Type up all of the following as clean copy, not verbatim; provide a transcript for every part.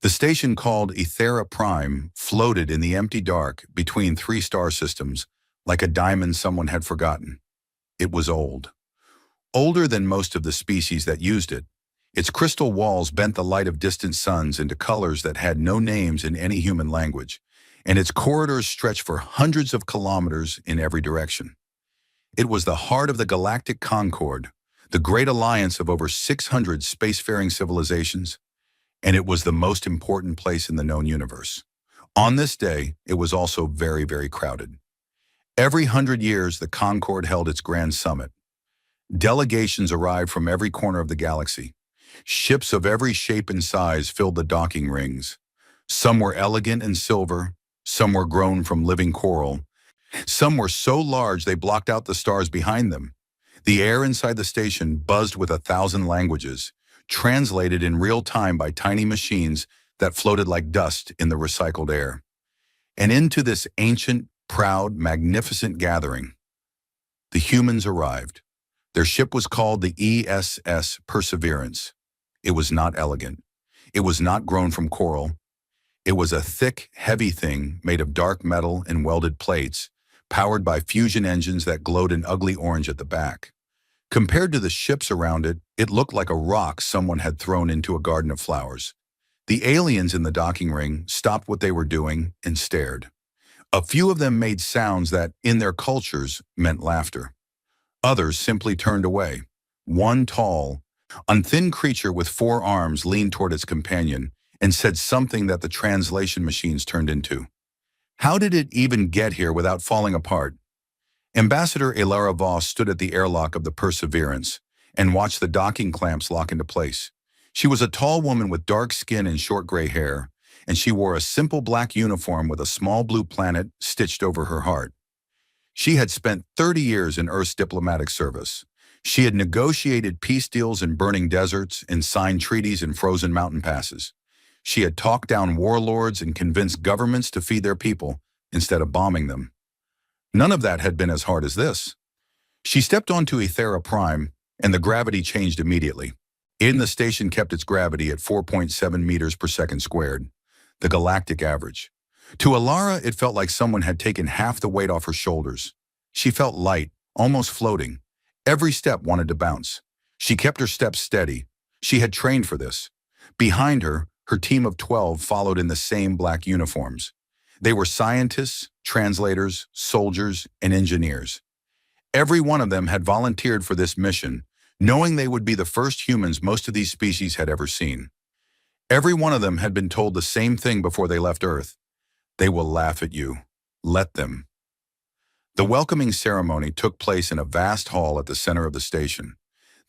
The station called Ethera Prime floated in the empty dark between three star systems like a diamond someone had forgotten. It was old. Older than most of the species that used it. Its crystal walls bent the light of distant suns into colors that had no names in any human language, and its corridors stretched for hundreds of kilometers in every direction. It was the heart of the galactic Concord, the great alliance of over 600 spacefaring civilizations, and it was the most important place in the known universe. On this day, it was also very, very crowded. Every 100 years, the Concord held its grand summit. Delegations arrived from every corner of the galaxy. Ships of every shape and size filled the docking rings. Some were elegant and silver, some were grown from living coral, some were so large they blocked out the stars behind them. The air inside the station buzzed with 1,000 languages, translated in real time by tiny machines that floated like dust in the recycled air. And into this ancient, proud, magnificent gathering, the humans arrived. Their ship was called the ESS Perseverance. It was not elegant. It was not grown from coral. It was a thick, heavy thing made of dark metal and welded plates, powered by fusion engines that glowed an ugly orange at the back. Compared to the ships around it, it looked like a rock someone had thrown into a garden of flowers. The aliens in the docking ring stopped what they were doing and stared. A few of them made sounds that, in their cultures, meant laughter. Others simply turned away. One tall, unthin creature with 4 arms leaned toward its companion and said something that the translation machines turned into. How did it even get here without falling apart? Ambassador Elara Voss stood at the airlock of the Perseverance and watched the docking clamps lock into place. She was a tall woman with dark skin and short gray hair, and she wore a simple black uniform with a small blue planet stitched over her heart. She had spent 30 years in Earth's diplomatic service. She had negotiated peace deals in burning deserts and signed treaties in frozen mountain passes. She had talked down warlords and convinced governments to feed their people instead of bombing them. None of that had been as hard as this. She stepped onto Ethera Prime, and the gravity changed immediately. The station kept its gravity at 4.7 meters per second squared, the galactic average. To Elara, it felt like someone had taken half the weight off her shoulders. She felt light, almost floating. Every step wanted to bounce. She kept her steps steady. She had trained for this. Behind her, her team of 12 followed in the same black uniforms. They were scientists, translators, soldiers, and engineers. Every one of them had volunteered for this mission, knowing they would be the first humans most of these species had ever seen. Every one of them had been told the same thing before they left Earth. They will laugh at you. Let them. The welcoming ceremony took place in a vast hall at the center of the station.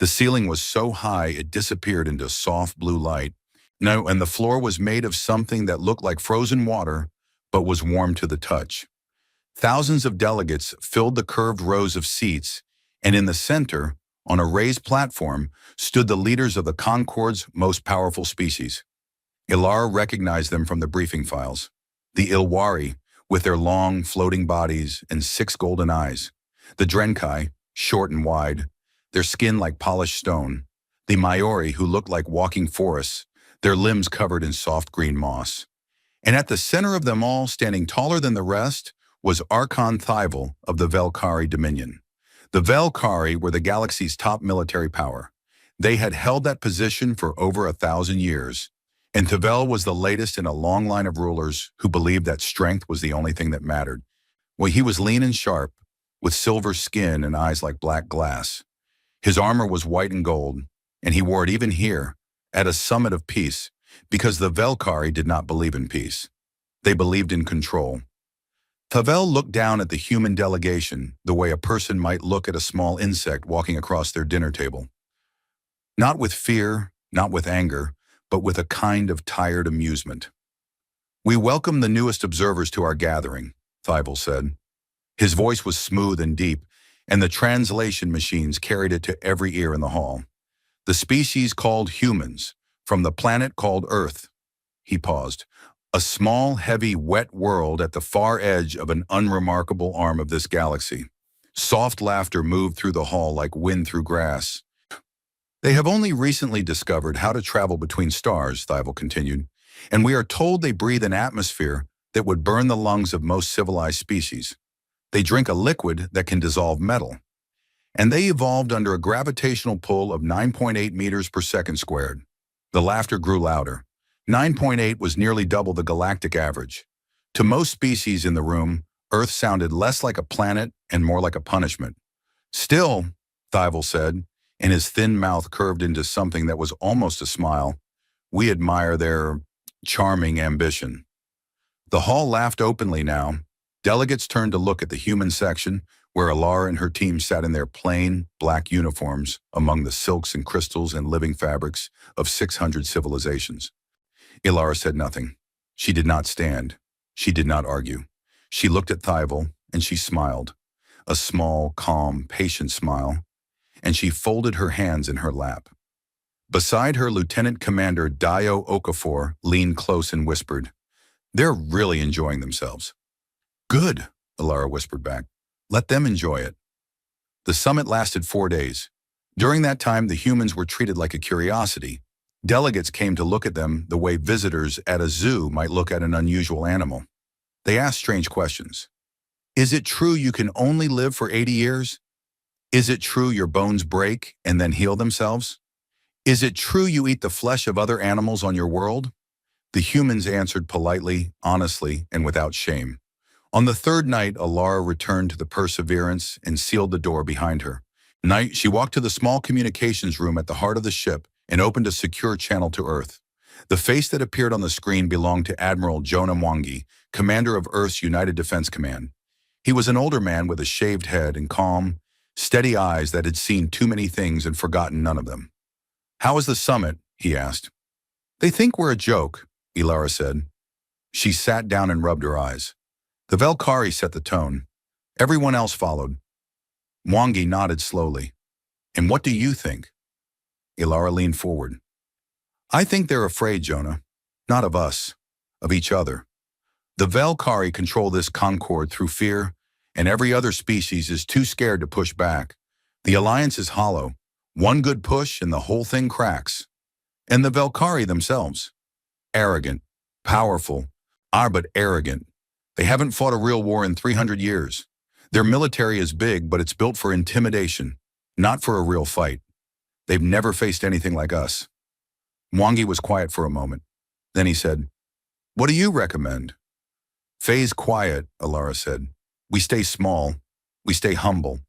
The ceiling was so high it disappeared into soft blue light. And the floor was made of something that looked like frozen water, but was warm to the touch. Thousands of delegates filled the curved rows of seats, and in the center, on a raised platform, stood the leaders of the Concord's most powerful species. Elara recognized them from the briefing files. The Ilwari, with their long, floating bodies and 6 golden eyes. The Drenkai, short and wide, their skin like polished stone. The Maori, who looked like walking forests, their limbs covered in soft green moss. And at the center of them all, standing taller than the rest, was Archon Thival of the Velkari Dominion. The Velkari were the galaxy's top military power. They had held that position for over 1,000 years, and Thival was the latest in a long line of rulers who believed that strength was the only thing that mattered. Well, he was lean and sharp, with silver skin and eyes like black glass. His armor was white and gold, and he wore it even here, at a summit of peace, because the Velkari did not believe in peace. They believed in control. Thival looked down at the human delegation the way a person might look at a small insect walking across their dinner table. Not with fear, not with anger, but with a kind of tired amusement. "We welcome the newest observers to our gathering," Thival said. His voice was smooth and deep, and the translation machines carried it to every ear in the hall. "The species called humans, from the planet called Earth." He paused. "A small, heavy, wet world at the far edge of an unremarkable arm of this galaxy." Soft laughter moved through the hall like wind through grass. "They have only recently discovered how to travel between stars," Thival continued, And we are told they breathe an atmosphere that would burn the lungs of most civilized species. They drink a liquid that can dissolve metal. And they evolved under a gravitational pull of 9.8 meters per second squared. The laughter grew louder. 9.8 was nearly double the galactic average. To most species in the room, Earth sounded less like a planet and more like a punishment. Still, Thivel said, and his thin mouth curved into something that was almost a smile, we admire their charming ambition. The hall laughed openly now. Delegates turned to look at the human section, where Alara and her team sat in their plain, black uniforms among the silks and crystals and living fabrics of 600 civilizations. Alara said nothing. She did not stand. She did not argue. She looked at Thivel, and she smiled. A small, calm, patient smile, and she folded her hands in her lap. Beside her, Lieutenant Commander Dio Okafor leaned close and whispered, "They're really enjoying themselves." "Good," Alara whispered back. "Let them enjoy it." The summit lasted 4 days. During that time, the humans were treated like a curiosity. Delegates came to look at them the way visitors at a zoo might look at an unusual animal. They asked strange questions. Is it true you can only live for 80 years? Is it true your bones break and then heal themselves? Is it true you eat the flesh of other animals on your world? The humans answered politely, honestly, and without shame. On the third night, Alara returned to the Perseverance and sealed the door behind her. Night, she walked to the small communications room at the heart of the ship and opened a secure channel to Earth. The face that appeared on the screen belonged to Admiral Jonah Mwangi, commander of Earth's United Defense Command. He was an older man with a shaved head and calm, steady eyes that had seen too many things and forgotten none of them. "How is the summit?" he asked. "They think we're a joke," Alara said. She sat down and rubbed her eyes. The Velkari set the tone. Everyone else followed. Mwangi nodded slowly. "And what do you think?" Alara leaned forward. "I think they're afraid, Jonah. Not of us, of each other. The Velkari control this concord through fear, and every other species is too scared to push back. The alliance is hollow. One good push and the whole thing cracks. And the Velkari themselves. Arrogant, powerful, but arrogant. They haven't fought a real war in 300 years. Their military is big, but it's built for intimidation, not for a real fight. They've never faced anything like us." Mwangi was quiet for a moment. Then he said, "What do you recommend?" "Phase quiet," Alara said. "We stay small. We stay humble.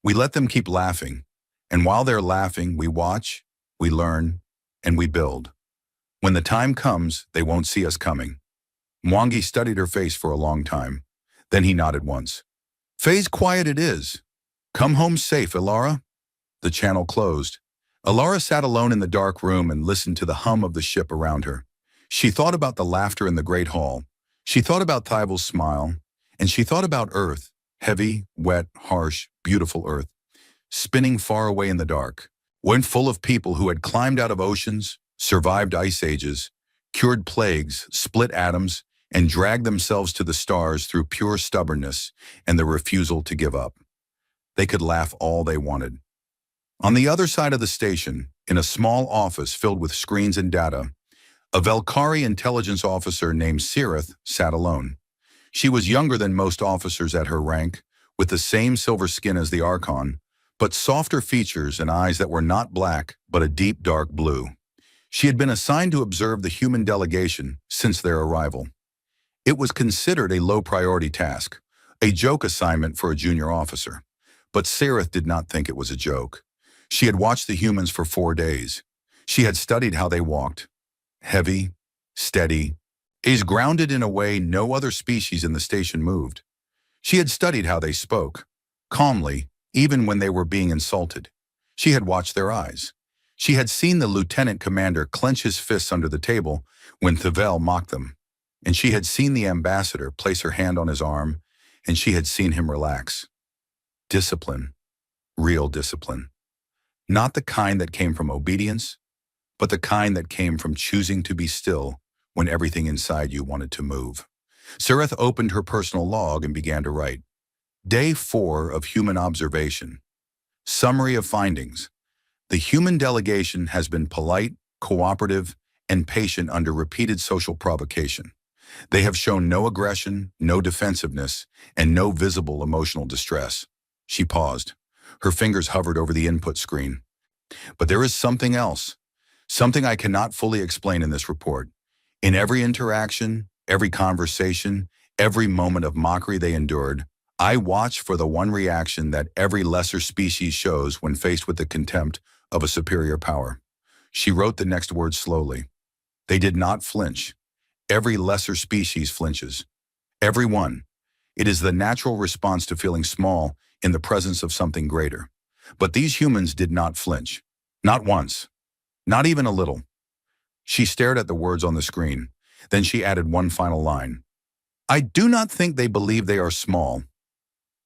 We let them keep laughing. And while they're laughing, we watch, we learn, and we build. When the time comes, they won't see us coming." Mwangi studied her face for a long time. Then he nodded once. "Phase quiet it is. Come home safe, Alara." The channel closed. Alara sat alone in the dark room and listened to the hum of the ship around her. She thought about the laughter in the great hall. She thought about Thivel's smile. And she thought about Earth, heavy, wet, harsh, beautiful Earth, spinning far away in the dark, one full of people who had climbed out of oceans, survived ice ages, cured plagues, split atoms, and dragged themselves to the stars through pure stubbornness and the refusal to give up. They could laugh all they wanted. On the other side of the station, in a small office filled with screens and data, a Velkari intelligence officer named Sirith sat alone. She was younger than most officers at her rank, with the same silver skin as the Archon, but softer features and eyes that were not black, but a deep dark blue. She had been assigned to observe the human delegation since their arrival. It was considered a low-priority task, a joke assignment for a junior officer. But Sirith did not think it was a joke. She had watched the humans for 4 days. She had studied how they walked. Heavy, steady, is grounded in a way no other species in the station moved. She had studied how they spoke, calmly, even when they were being insulted. She had watched their eyes. She had seen the lieutenant commander clench his fists under the table when Thivel mocked them. And she had seen the ambassador place her hand on his arm, and she had seen him relax. Discipline, real discipline. Not the kind that came from obedience, but the kind that came from choosing to be still when everything inside you wanted to move. Sirith opened her personal log and began to write. Day 4 of human observation. Summary of findings. The human delegation has been polite, cooperative, and patient under repeated social provocation. They have shown no aggression, no defensiveness, and no visible emotional distress. She paused. Her fingers hovered over the input screen. But there is something else, something I cannot fully explain in this report. In every interaction, every conversation, every moment of mockery they endured, I watch for the one reaction that every lesser species shows when faced with the contempt of a superior power. She wrote the next words slowly. They did not flinch. Every lesser species flinches. Every one. It is the natural response to feeling small in the presence of something greater. But these humans did not flinch. Not once. Not even a little. She stared at the words on the screen. Then she added one final line. I do not think they believe they are small.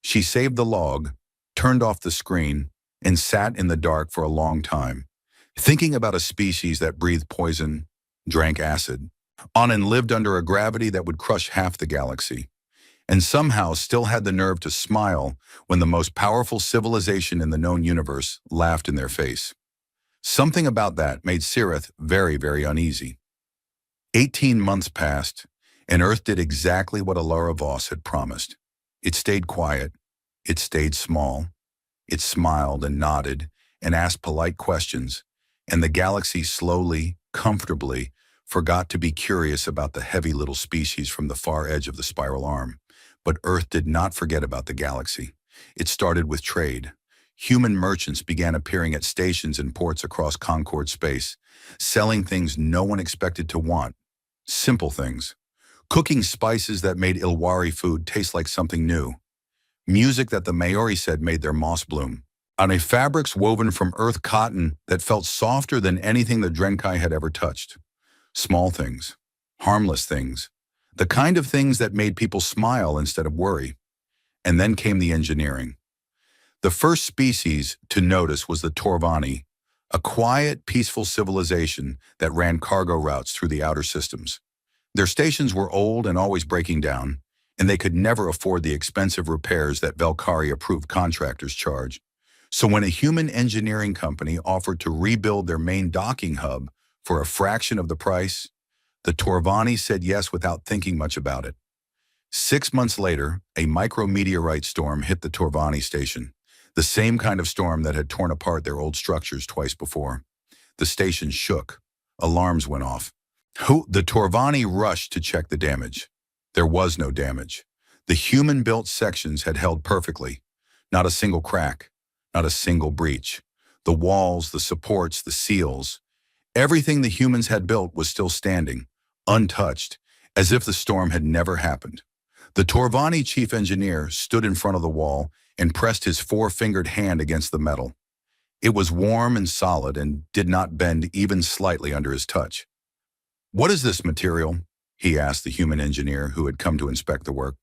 She saved the log, turned off the screen, and sat in the dark for a long time, thinking about a species that breathed poison, drank acid, on and lived under a gravity that would crush half the galaxy, and somehow still had the nerve to smile when the most powerful civilization in the known universe laughed in their face. Something about that made Sirith very, very uneasy. 18 months passed, and Earth did exactly what Alara Voss had promised. It stayed quiet. It stayed small. It smiled and nodded and asked polite questions, and the galaxy slowly, comfortably, forgot to be curious about the heavy little species from the far edge of the spiral arm. But Earth did not forget about the galaxy. It started with trade. Human merchants began appearing at stations and ports across Concord space, selling things no one expected to want. Simple things. Cooking spices that made Ilwari food taste like something new. Music that the Maori said made their moss bloom. On fabrics woven from earth cotton that felt softer than anything the Drenkai had ever touched. Small things. Harmless things. The kind of things that made people smile instead of worry. And then came the engineering. The first species to notice was the Torvani, a quiet, peaceful civilization that ran cargo routes through the outer systems. Their stations were old and always breaking down, and they could never afford the expensive repairs that Velkari-approved contractors charge. So when a human engineering company offered to rebuild their main docking hub for a fraction of the price, the Torvani said yes without thinking much about it. 6 months later, a micrometeorite storm hit the Torvani station, the same kind of storm that had torn apart their old structures twice before. The station shook. Alarms went off. The Torvani rushed to check the damage. There was no damage. The human-built sections had held perfectly. Not a single crack, not a single breach. The walls, the supports, the seals, everything the humans had built was still standing, untouched, as if the storm had never happened. The Torvani chief engineer stood in front of the wall and pressed his four-fingered hand against the metal. It was warm and solid and did not bend even slightly under his touch. What is this material? He asked the human engineer who had come to inspect the work.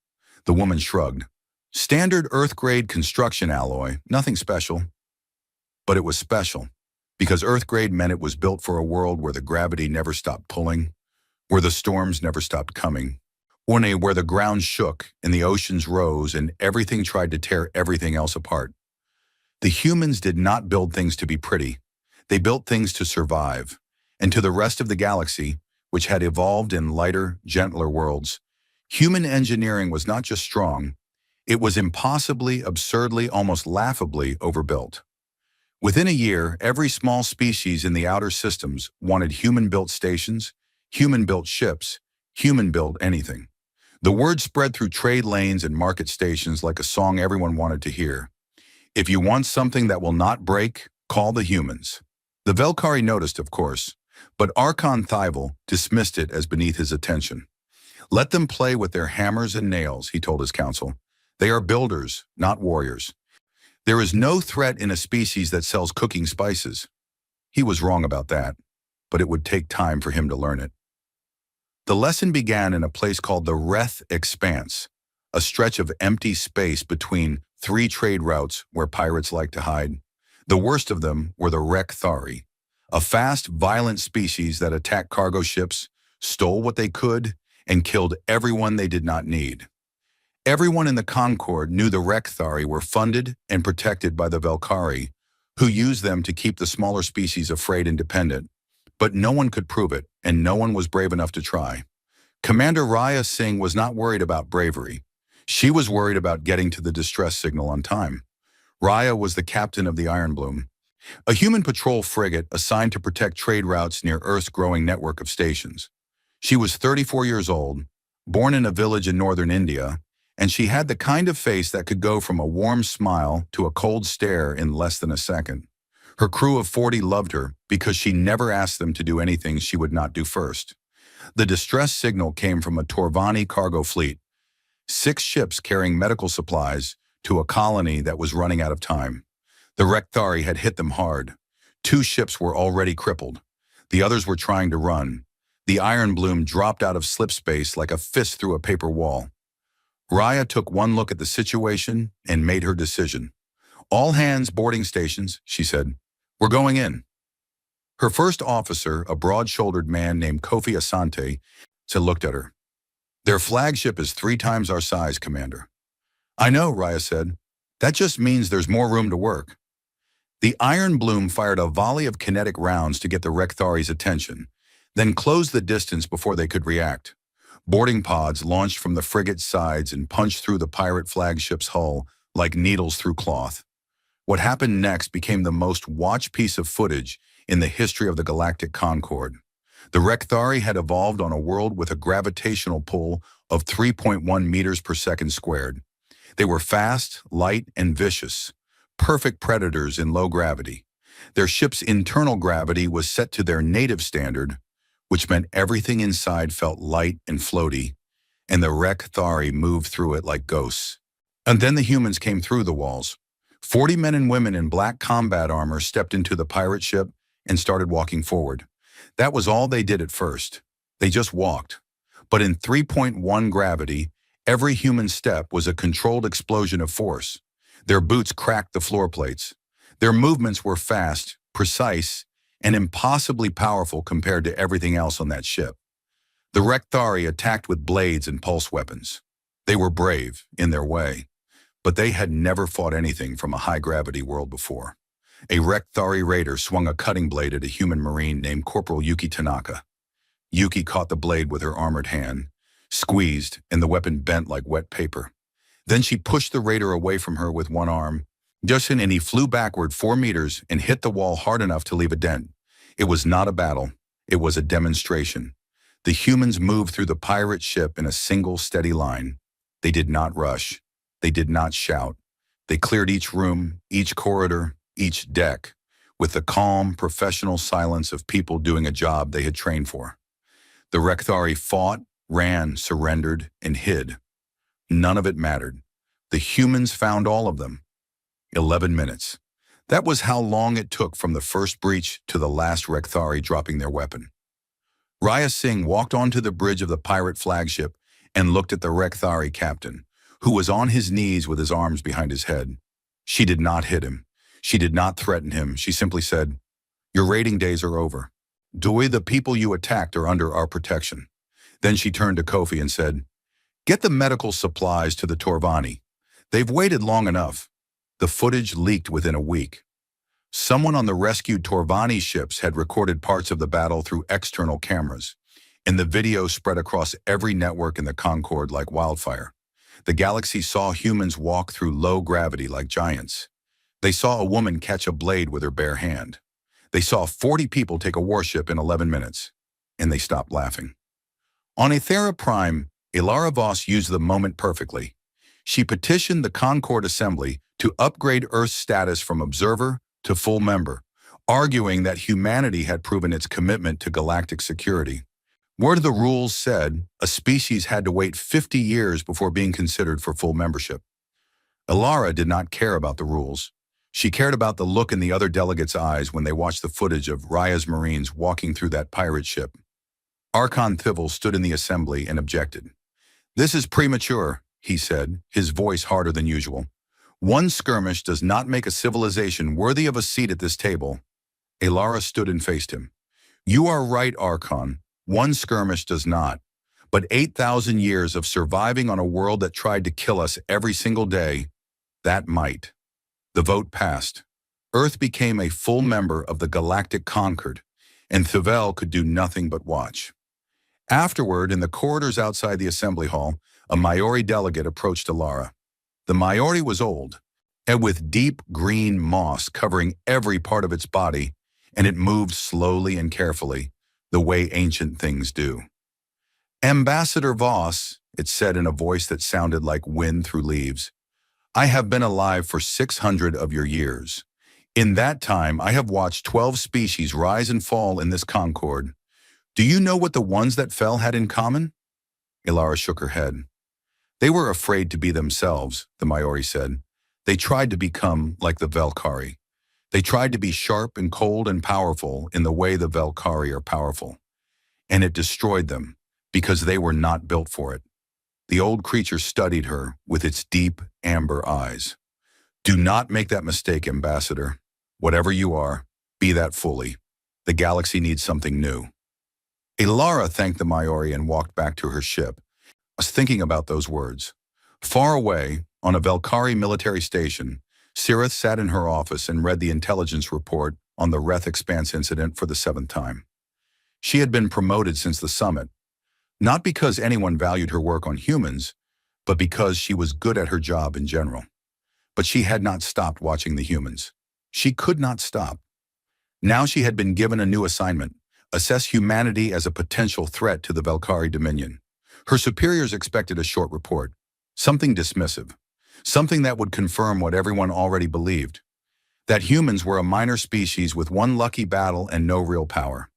The woman shrugged. Standard Earth-grade construction alloy, nothing special. But it was special, because Earth-grade meant it was built for a world where the gravity never stopped pulling, where the storms never stopped coming, where the ground shook and the oceans rose and everything tried to tear everything else apart. The humans did not build things to be pretty. They built things to survive. And to the rest of the galaxy, which had evolved in lighter, gentler worlds, human engineering was not just strong, it was impossibly, absurdly, almost laughably overbuilt. Within a year, every small species in the outer systems wanted human-built stations, human-built ships, human-built anything. The word spread through trade lanes and market stations like a song everyone wanted to hear. If you want something that will not break, call the humans. The Velkari noticed, of course, but Archon Thival dismissed it as beneath his attention. Let them play with their hammers and nails, he told his council. They are builders, not warriors. There is no threat in a species that sells cooking spices. He was wrong about that, but it would take time for him to learn it. The lesson began in a place called the Reth Expanse, a stretch of empty space between 3 trade routes where pirates like to hide. The worst of them were the Rekthari, a fast, violent species that attacked cargo ships, stole what they could, and killed everyone they did not need. Everyone in the Concord knew the Rekthari were funded and protected by the Velkari, who used them to keep the smaller species afraid and dependent. But no one could prove it, and no one was brave enough to try. Commander Raya Singh was not worried about bravery. She was worried about getting to the distress signal on time. Raya was the captain of the Iron Bloom, a human patrol frigate assigned to protect trade routes near Earth's growing network of stations. She was 34 years old, born in a village in northern India, and she had the kind of face that could go from a warm smile to a cold stare in less than a second. Her crew of 40 loved her because she never asked them to do anything she would not do first. The distress signal came from a Torvani cargo fleet, 6 ships carrying medical supplies to a colony that was running out of time. The Rekthari had hit them hard. 2 ships were already crippled. The others were trying to run. The Iron Bloom dropped out of slip space like a fist through a paper wall. Raya took one look at the situation and made her decision. "All hands boarding stations," she said. "We're going in." Her first officer, a broad-shouldered man named Kofi Asante, looked at her. "Their flagship is 3 times our size, Commander." "I know," Raya said. "That just means there's more room to work." The Iron Bloom fired a volley of kinetic rounds to get the Rekthari's attention, then closed the distance before they could react. Boarding pods launched from the frigate's sides and punched through the pirate flagship's hull like needles through cloth. What happened next became the most watched piece of footage in the history of the Galactic Concorde. The Rekthari had evolved on a world with a gravitational pull of 3.1 meters per second squared. They were fast, light, and vicious, perfect predators in low gravity. Their ship's internal gravity was set to their native standard, which meant everything inside felt light and floaty, and the Rekthari moved through it like ghosts. And then the humans came through the walls. 40 men and women in black combat armor stepped into the pirate ship and started walking forward. That was all they did at first. They just walked. But in 3.1 gravity, every human step was a controlled explosion of force. Their boots cracked the floor plates. Their movements were fast, precise, and impossibly powerful compared to everything else on that ship. The Rekthari attacked with blades and pulse weapons. They were brave, in their way, but they had never fought anything from a high-gravity world before. A Rekthari raider swung a cutting blade at a human marine named Corporal Yuki Tanaka. Yuki caught the blade with her armored hand, squeezed, and the weapon bent like wet paper. Then she pushed the raider away from her with one arm, and he flew backward 4 meters and hit the wall hard enough to leave a dent. It was not a battle. It was a demonstration. The humans moved through the pirate ship in a single steady line. They did not rush. They did not shout. They cleared each room, each corridor, each deck, with the calm, professional silence of people doing a job they had trained for. The Rekthari fought, ran, surrendered, and hid. None of it mattered. The humans found all of them. 11 minutes. That was how long it took from the first breach to the last Rekthari dropping their weapon. Raya Singh walked onto the bridge of the pirate flagship and looked at the Rekthari captain, who was on his knees with his arms behind his head. She did not hit him. She did not threaten him. She simply said, "Your raiding days are over. Doi, the people you attacked are under our protection." Then she turned to Kofi and said, "Get the medical supplies to the Torvani. They've waited long enough." The footage leaked within a week. Someone on the rescued Torvani ships had recorded parts of the battle through external cameras, and the video spread across every network in the Concorde like wildfire. The galaxy saw humans walk through low gravity like giants. They saw a woman catch a blade with her bare hand. They saw 40 people take a warship in 11 minutes, and they stopped laughing. On Aethera Prime, Ilara Voss used the moment perfectly. She petitioned the Concorde Assembly to upgrade Earth's status from observer to full member, arguing that humanity had proven its commitment to galactic security. Where the rules said a species had to wait 50 years before being considered for full membership. Ilara did not care about the rules. She cared about the look in the other delegates' eyes when they watched the footage of Raya's Marines walking through that pirate ship. Archon Thivel stood in the assembly and objected. "This is premature," he said, his voice harder than usual. "One skirmish does not make a civilization worthy of a seat at this table." Ilara stood and faced him. "You are right, Archon. One skirmish does not. But 8,000 years of surviving on a world that tried to kill us every single day, that might." The vote passed. Earth became a full member of the Galactic Concorde, and Thavel could do nothing but watch. Afterward, in the corridors outside the assembly hall, a Maori delegate approached Alara. The Maori was old, and with deep green moss covering every part of its body, and it moved slowly and carefully, the way ancient things do. "Ambassador Voss," it said in a voice that sounded like wind through leaves, "I have been alive for 600 of your years. In that time, I have watched 12 species rise and fall in this concord. Do you know what the ones that fell had in common?" Ilara shook her head. "They were afraid to be themselves," the Maori said. "They tried to become like the Velkari. They tried to be sharp and cold and powerful in the way the Velkari are powerful. And it destroyed them, because they were not built for it." The old creature studied her with its deep, amber eyes. "Do not make that mistake, Ambassador. Whatever you are, be that fully. The galaxy needs something new." Ilara thanked the Maori and walked back to her ship. I was thinking about those words. Far away, on a Velkari military station, Cirith sat in her office and read the intelligence report on the Wreath Expanse incident for the 7th time. She had been promoted since the summit, not because anyone valued her work on humans, but because she was good at her job in general. But she had not stopped watching the humans. She could not stop. Now she had been given a new assignment: assess humanity as a potential threat to the Velkari Dominion. Her superiors expected a short report, something dismissive, something that would confirm what everyone already believed, that humans were a minor species with one lucky battle and no real power.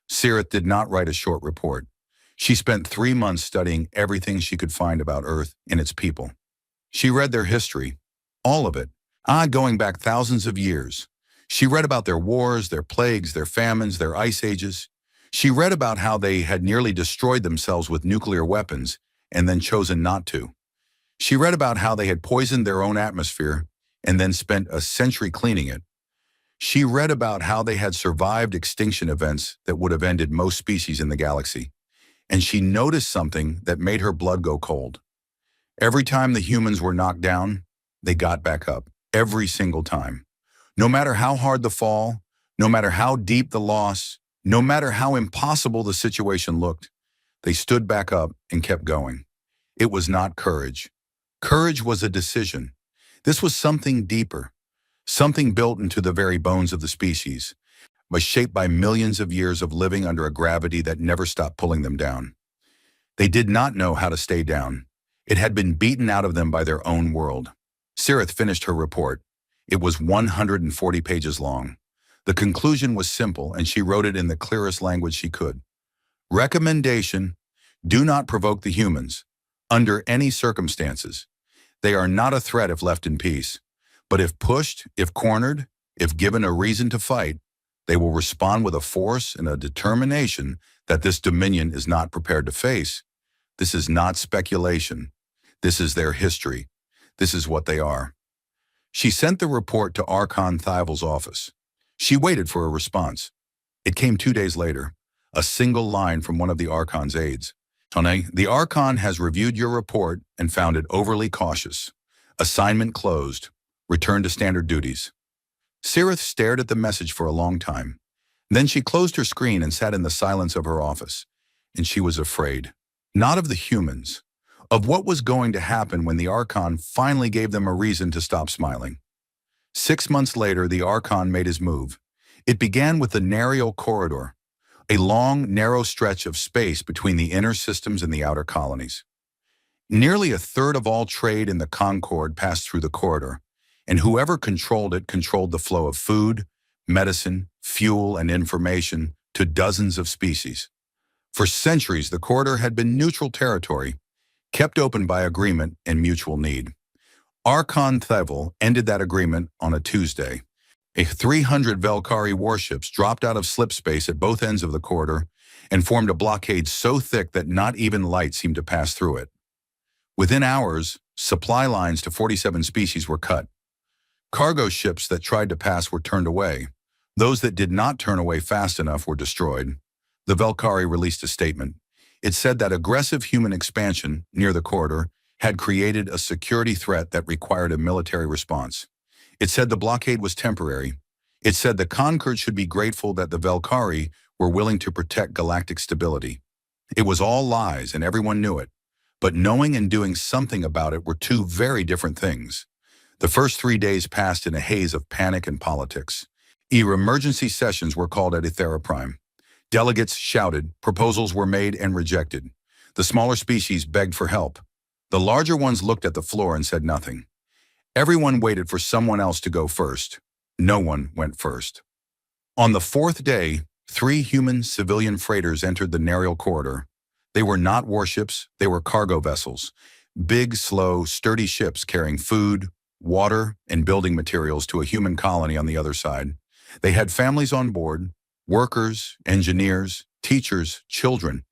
Cirith did not write a short report. She spent 3 months studying everything she could find about Earth and its people. She read their history, all of it, going back thousands of years. She read about their wars, their plagues, their famines, their ice ages. She read about how they had nearly destroyed themselves with nuclear weapons and then chosen not to. She read about how they had poisoned their own atmosphere and then spent a century cleaning it. She read about how they had survived extinction events that would have ended most species in the galaxy. And she noticed something that made her blood go cold. Every time the humans were knocked down, they got back up, every single time. No matter how hard the fall, no matter how deep the loss, no matter how impossible the situation looked, they stood back up and kept going. It was not courage. Courage was a decision. This was something deeper, something built into the very bones of the species, but shaped by millions of years of living under a gravity that never stopped pulling them down. They did not know how to stay down. It had been beaten out of them by their own world. Cirith finished her report. It was 140 pages long. The conclusion was simple, and she wrote it in the clearest language she could. Recommendation: do not provoke the humans, under any circumstances. They are not a threat if left in peace. But if pushed, if cornered, if given a reason to fight, they will respond with a force and a determination that this Dominion is not prepared to face. This is not speculation. This is their history. This is what they are. She sent the report to Archon Thivel's office. She waited for a response. It came 2 days later, a single line from one of the Archon's aides. "Tone, the Archon has reviewed your report and found it overly cautious. Assignment closed. Return to standard duties." Cirith stared at the message for a long time. Then she closed her screen and sat in the silence of her office. And she was afraid. Not of the humans. Of what was going to happen when the Archon finally gave them a reason to stop smiling. 6 months later, the Archon made his move. It began with the Narial Corridor, a long, narrow stretch of space between the inner systems and the outer colonies. Nearly a third of all trade in the Concord passed through the corridor, and whoever controlled it controlled the flow of food, medicine, fuel, and information to dozens of species. For centuries, the corridor had been neutral territory, kept open by agreement and mutual need. Archon Thivel ended that agreement on a Tuesday. 300 Velkari warships dropped out of slip space at both ends of the corridor and formed a blockade so thick that not even light seemed to pass through it. Within hours, supply lines to 47 species were cut. Cargo ships that tried to pass were turned away. Those that did not turn away fast enough were destroyed. The Velkari released a statement. It said that aggressive human expansion near the corridor had created a security threat that required a military response. It said the blockade was temporary. It said the Concord should be grateful that the Velkari were willing to protect galactic stability. It was all lies and everyone knew it, but knowing and doing something about it were two very different things. The first 3 days passed in a haze of panic and politics. Emergency sessions were called at Ethera Prime. Delegates shouted, proposals were made and rejected. The smaller species begged for help. The larger ones looked at the floor and said nothing. Everyone waited for someone else to go first. No one went first. On the 4th day, 3 human civilian freighters entered the Narial corridor. They were not warships, they were cargo vessels. Big, slow, sturdy ships carrying food, water, and building materials to a human colony on the other side. They had families on board, workers, engineers, teachers, children.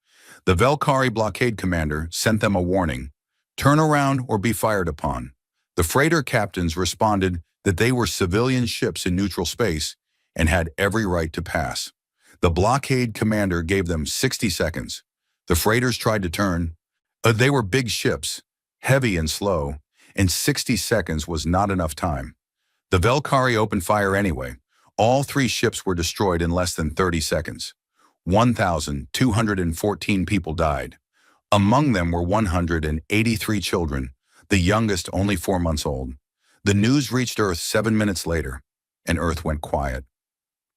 The Velkari blockade commander sent them a warning: turn around or be fired upon. The freighter captains responded that they were civilian ships in neutral space and had every right to pass. The blockade commander gave them 60 seconds. The freighters tried to turn. They were big ships, heavy and slow, and 60 seconds was not enough time. The Velkari opened fire anyway. All 3 ships were destroyed in less than 30 seconds. 1,214 people died. Among them were 183 children, the youngest only 4 months old. The news reached Earth 7 minutes later, and Earth went quiet.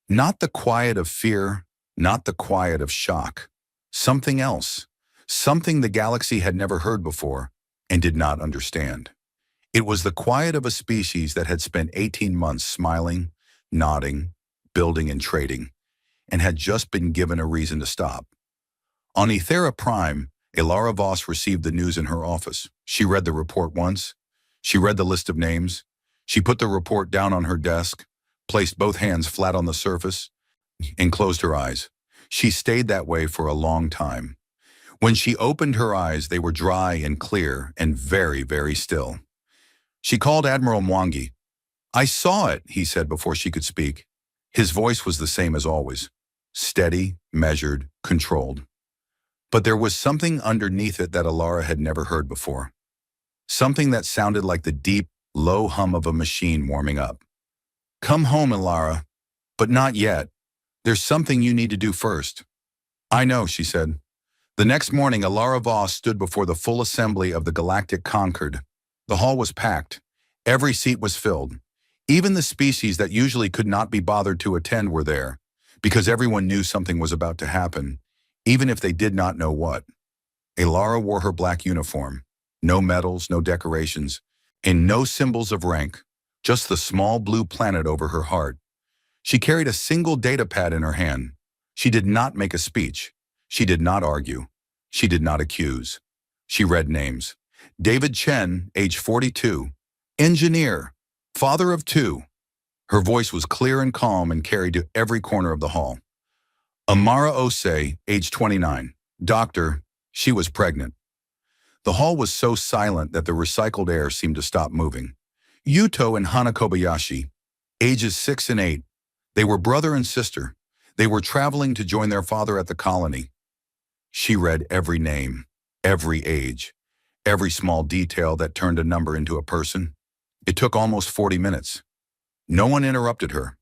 Not the quiet of fear, not the quiet of shock. Something else. Something the galaxy had never heard before and did not understand. It was the quiet of a species that had spent 18 months smiling, nodding, building and trading, and had just been given a reason to stop. On Ethera Prime, Elara Voss received the news in her office. She read the report once. She read the list of names. She put the report down on her desk, placed both hands flat on the surface, and closed her eyes. She stayed that way for a long time. When she opened her eyes, they were dry and clear and very, very still. She called Admiral Mwangi. "I saw it," he said before she could speak. His voice was the same as always, steady, measured, controlled. But there was something underneath it that Elara had never heard before. Something that sounded like the deep, low hum of a machine warming up. "Come home, Elara, but not yet. There's something you need to do first." "I know," she said. The next morning, Elara Voss stood before the full assembly of the Galactic Concord. The hall was packed. Every seat was filled. Even the species that usually could not be bothered to attend were there, because everyone knew something was about to happen, even if they did not know what. Elara wore her black uniform. No medals, no decorations, and no symbols of rank, just the small blue planet over her heart. She carried a single data pad in her hand. She did not make a speech. She did not argue. She did not accuse. She read names. David Chen, age 42. Engineer. Father of 2. Her voice was clear and calm and carried to every corner of the hall. Amara Osei, age 29. Doctor. She was pregnant. The hall was so silent that the recycled air seemed to stop moving. Yuto and Hana Kobayashi, ages 6 and 8. They were brother and sister. They were traveling to join their father at the colony. She read every name, every age, every small detail that turned a number into a person. It took almost 40 minutes. No one interrupted her.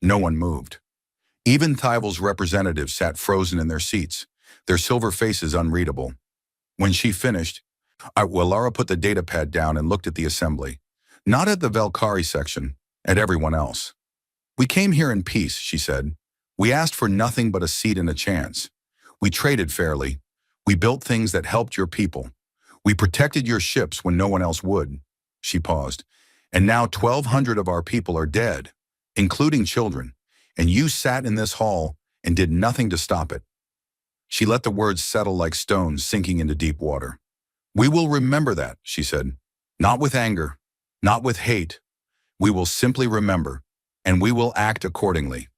No one moved. Even Thival's representatives sat frozen in their seats, their silver faces unreadable. When she finished, Elara put the data pad down and looked at the assembly. Not at the Velkari section, at everyone else. "We came here in peace," she said. "We asked for nothing but a seat and a chance. We traded fairly. We built things that helped your people. We protected your ships when no one else would." She paused. "And now 1,200 of our people are dead, including children, and you sat in this hall and did nothing to stop it." She let the words settle like stones sinking into deep water. "We will remember that," she said. "Not with anger, not with hate. We will simply remember, and we will act accordingly."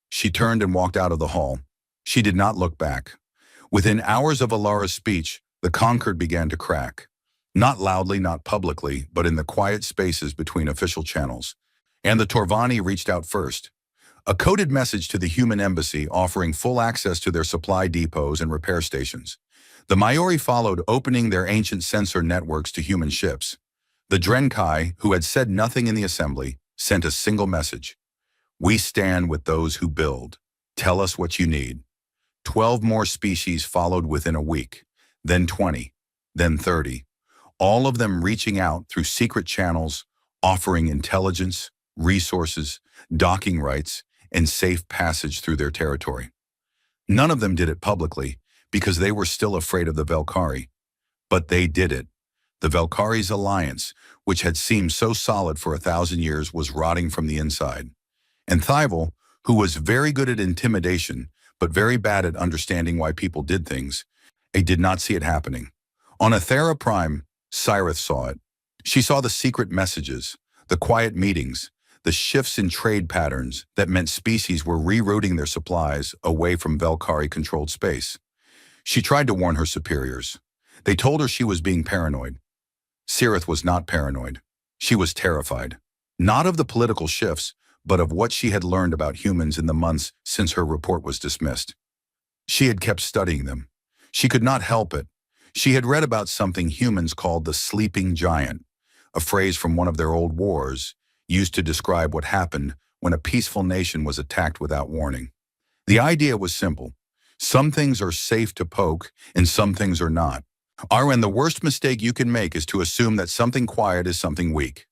She turned and walked out of the hall. She did not look back. Within hours of Elara's speech, the Concord began to crack. Not loudly, not publicly, but in the quiet spaces between official channels. And the Torvani reached out first. A coded message to the human embassy offering full access to their supply depots and repair stations. The Maori followed, opening their ancient sensor networks to human ships. The Drenkai, who had said nothing in the assembly, sent a single message: "We stand with those who build." Tell us what you need. 12 more species followed within a week, then 20, then 30, all of them reaching out through secret channels, offering intelligence, resources, docking rights, and safe passage through their territory. None of them did it publicly because they were still afraid of the Velkhari. But they did it. The Velkhari's alliance, which had seemed so solid for 1,000 years, was rotting from the inside. And Thibault, who was very good at intimidation, but very bad at understanding why people did things, he did not see it happening. On Aethera Prime, Cyrith saw it. She saw the secret messages, the quiet meetings, the shifts in trade patterns that meant species were rerouting their supplies away from Velkhari-controlled space. She tried to warn her superiors. They told her she was being paranoid. Cyrith was not paranoid. She was terrified. Not of the political shifts, but of what she had learned about humans in the months since her report was dismissed. She had kept studying them. She could not help it. She had read about something humans called the sleeping giant, a phrase from one of their old wars, used to describe what happened when a peaceful nation was attacked without warning. The idea was simple. Some things are safe to poke, and some things are not. And the worst mistake you can make is to assume that something quiet is something weak.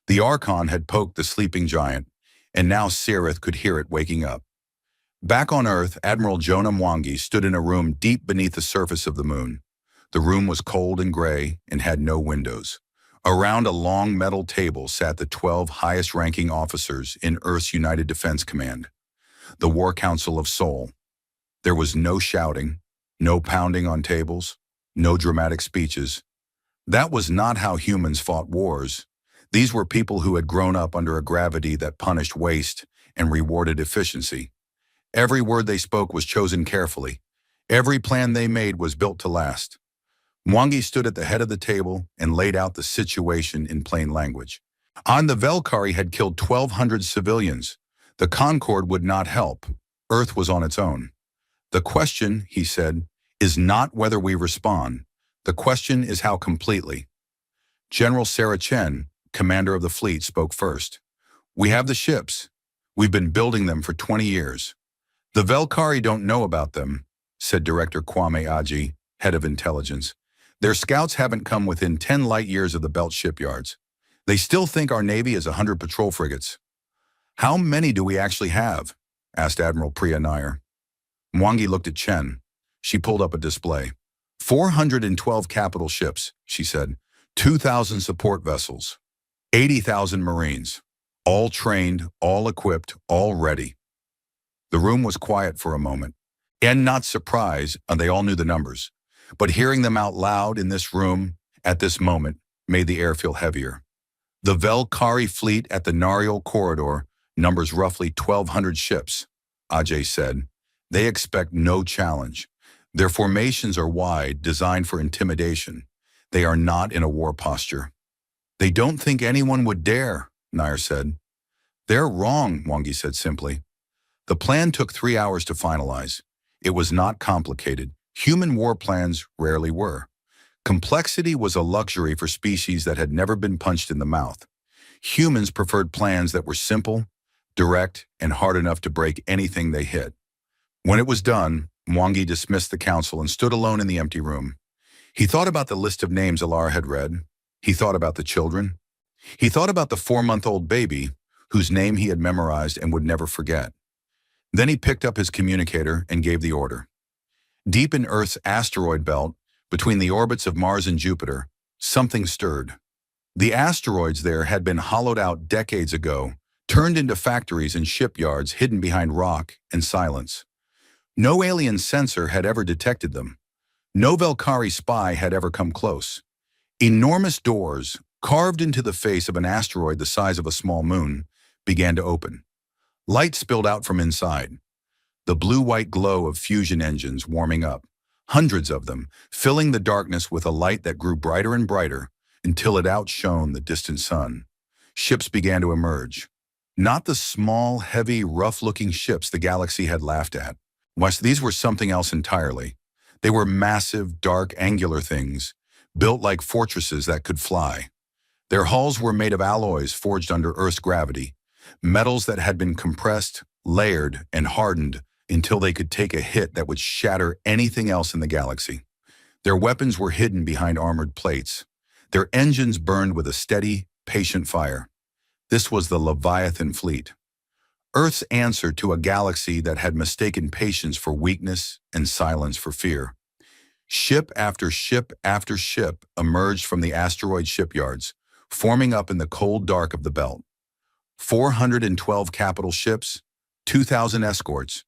The Archon had poked the sleeping giant, and now Cyrith could hear it waking up. Back on Earth, Admiral Jonah Mwangi stood in a room deep beneath the surface of the moon. The room was cold and gray and had no windows. Around a long metal table sat the 12 highest-ranking officers in Earth's United Defense Command, the War Council of Sol. There was no shouting, no pounding on tables, no dramatic speeches. That was not how humans fought wars. These were people who had grown up under a gravity that punished waste and rewarded efficiency. Every word they spoke was chosen carefully. Every plan they made was built to last. Mwangi stood at the head of the table and laid out the situation in plain language. The Velkhari had killed 1,200 civilians. The Concord would not help. Earth was on its own. The question, he said, is not whether we respond. The question is how completely. General Sarah Chen, commander of the fleet, spoke first. We have the ships. We've been building them for 20 years. The Velkhari don't know about them, said Director Kwame Aji, head of intelligence. Their scouts haven't come within 10 light years of the Belt shipyards. They still think our Navy is 100 patrol frigates. How many do we actually have? Asked Admiral Priya Nair. Mwangi looked at Chen. She pulled up a display. 412 capital ships, she said. 2,000 support vessels. 80,000 Marines. All trained, all equipped, all ready. The room was quiet for a moment. And not surprised, and they all knew the numbers. But hearing them out loud in this room, at this moment, made the air feel heavier. The Velkhari fleet at the Nariel Corridor numbers roughly 1,200 ships, Ajay said. They expect no challenge. Their formations are wide, designed for intimidation. They are not in a war posture. They don't think anyone would dare, Nair said. They're wrong, Mwangi said simply. The plan took 3 hours to finalize. It was not complicated. Human war plans rarely were. Complexity was a luxury for species that had never been punched in the mouth. Humans preferred plans that were simple, direct, and hard enough to break anything they hit. When it was done, Mwangi dismissed the council and stood alone in the empty room. He thought about the list of names Alara had read. He thought about the children. He thought about the 4-month-old baby, whose name he had memorized and would never forget. Then he picked up his communicator and gave the order. Deep in Earth's asteroid belt, between the orbits of Mars and Jupiter, something stirred. The asteroids there had been hollowed out decades ago, turned into factories and shipyards hidden behind rock and silence. No alien sensor had ever detected them. No Velkhari spy had ever come close. Enormous doors, carved into the face of an asteroid the size of a small moon, began to open. Light spilled out from inside. The blue-white glow of fusion engines warming up, hundreds of them, filling the darkness with a light that grew brighter and brighter until it outshone the distant sun. Ships began to emerge. Not the small, heavy, rough-looking ships the galaxy had laughed at. These were something else entirely. They were massive, dark, angular things, built like fortresses that could fly. Their hulls were made of alloys forged under Earth's gravity, metals that had been compressed, layered, and hardened until they could take a hit that would shatter anything else in the galaxy. Their weapons were hidden behind armored plates. Their engines burned with a steady, patient fire. This was the Leviathan fleet, Earth's answer to a galaxy that had mistaken patience for weakness and silence for fear. Ship after ship after ship emerged from the asteroid shipyards, forming up in the cold dark of the belt. 412 capital ships, 2,000 escorts,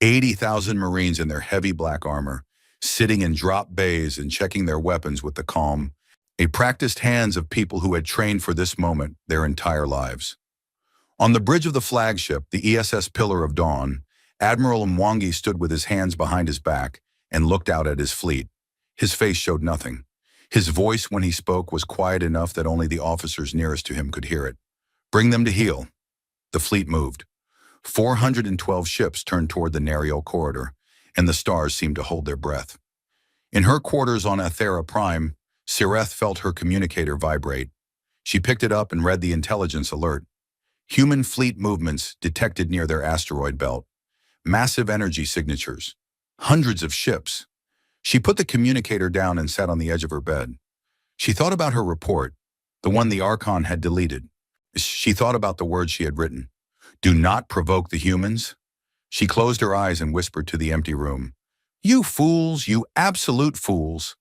80,000 Marines in their heavy black armor, sitting in drop bays and checking their weapons with the calm, a practiced hands of people who had trained for this moment their entire lives. On the bridge of the flagship, the ESS Pillar of Dawn, Admiral Mwangi stood with his hands behind his back and looked out at his fleet. His face showed nothing. His voice, when he spoke, was quiet enough that only the officers nearest to him could hear it. "Bring them to heel." The fleet moved. 412 ships turned toward the Nariel corridor, and the stars seemed to hold their breath. In her quarters on Athera Prime, Sireth felt her communicator vibrate. She picked it up and read the intelligence alert. Human fleet movements detected near their asteroid belt. Massive energy signatures. Hundreds of ships. She put the communicator down and sat on the edge of her bed. She thought about her report, the one the Archon had deleted. She thought about the words she had written. "Do not provoke the humans." She closed her eyes and whispered to the empty room. "You fools, you absolute fools."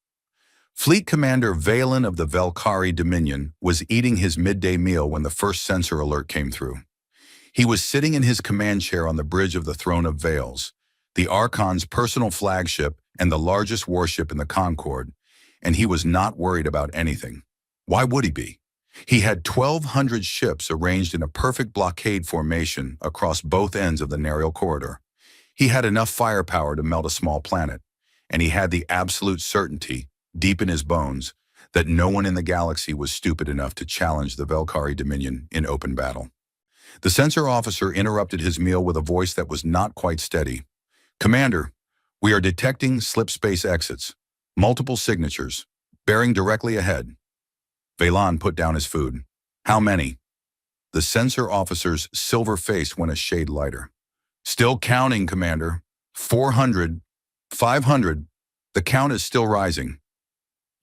Fleet Commander Valen of the Velkari Dominion was eating his midday meal when the first sensor alert came through. He was sitting in his command chair on the bridge of the Throne of Veils, the Archon's personal flagship and the largest warship in the Concord, and he was not worried about anything. Why would he be? He had 1,200 ships arranged in a perfect blockade formation across both ends of the Nariel corridor. He had enough firepower to melt a small planet, and he had the absolute certainty, deep in his bones, that no one in the galaxy was stupid enough to challenge the Velkari Dominion in open battle. The sensor officer interrupted his meal with a voice that was not quite steady. "Commander, we are detecting slipspace exits, multiple signatures, bearing directly ahead." Valen put down his food. "How many?" The sensor officer's silver face went a shade lighter. "Still counting, Commander. 400, 500. The count is still rising."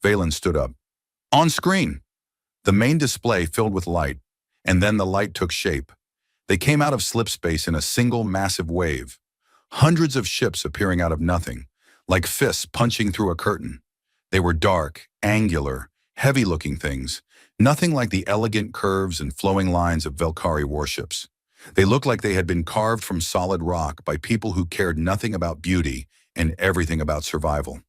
Valen stood up. "On screen." The main display filled with light, and then the light took shape. They came out of slipspace in a single massive wave. Hundreds of ships appearing out of nothing, like fists punching through a curtain. They were dark, angular, heavy-looking things, nothing like the elegant curves and flowing lines of Velkari warships. They looked like they had been carved from solid rock by people who cared nothing about beauty and everything about survival.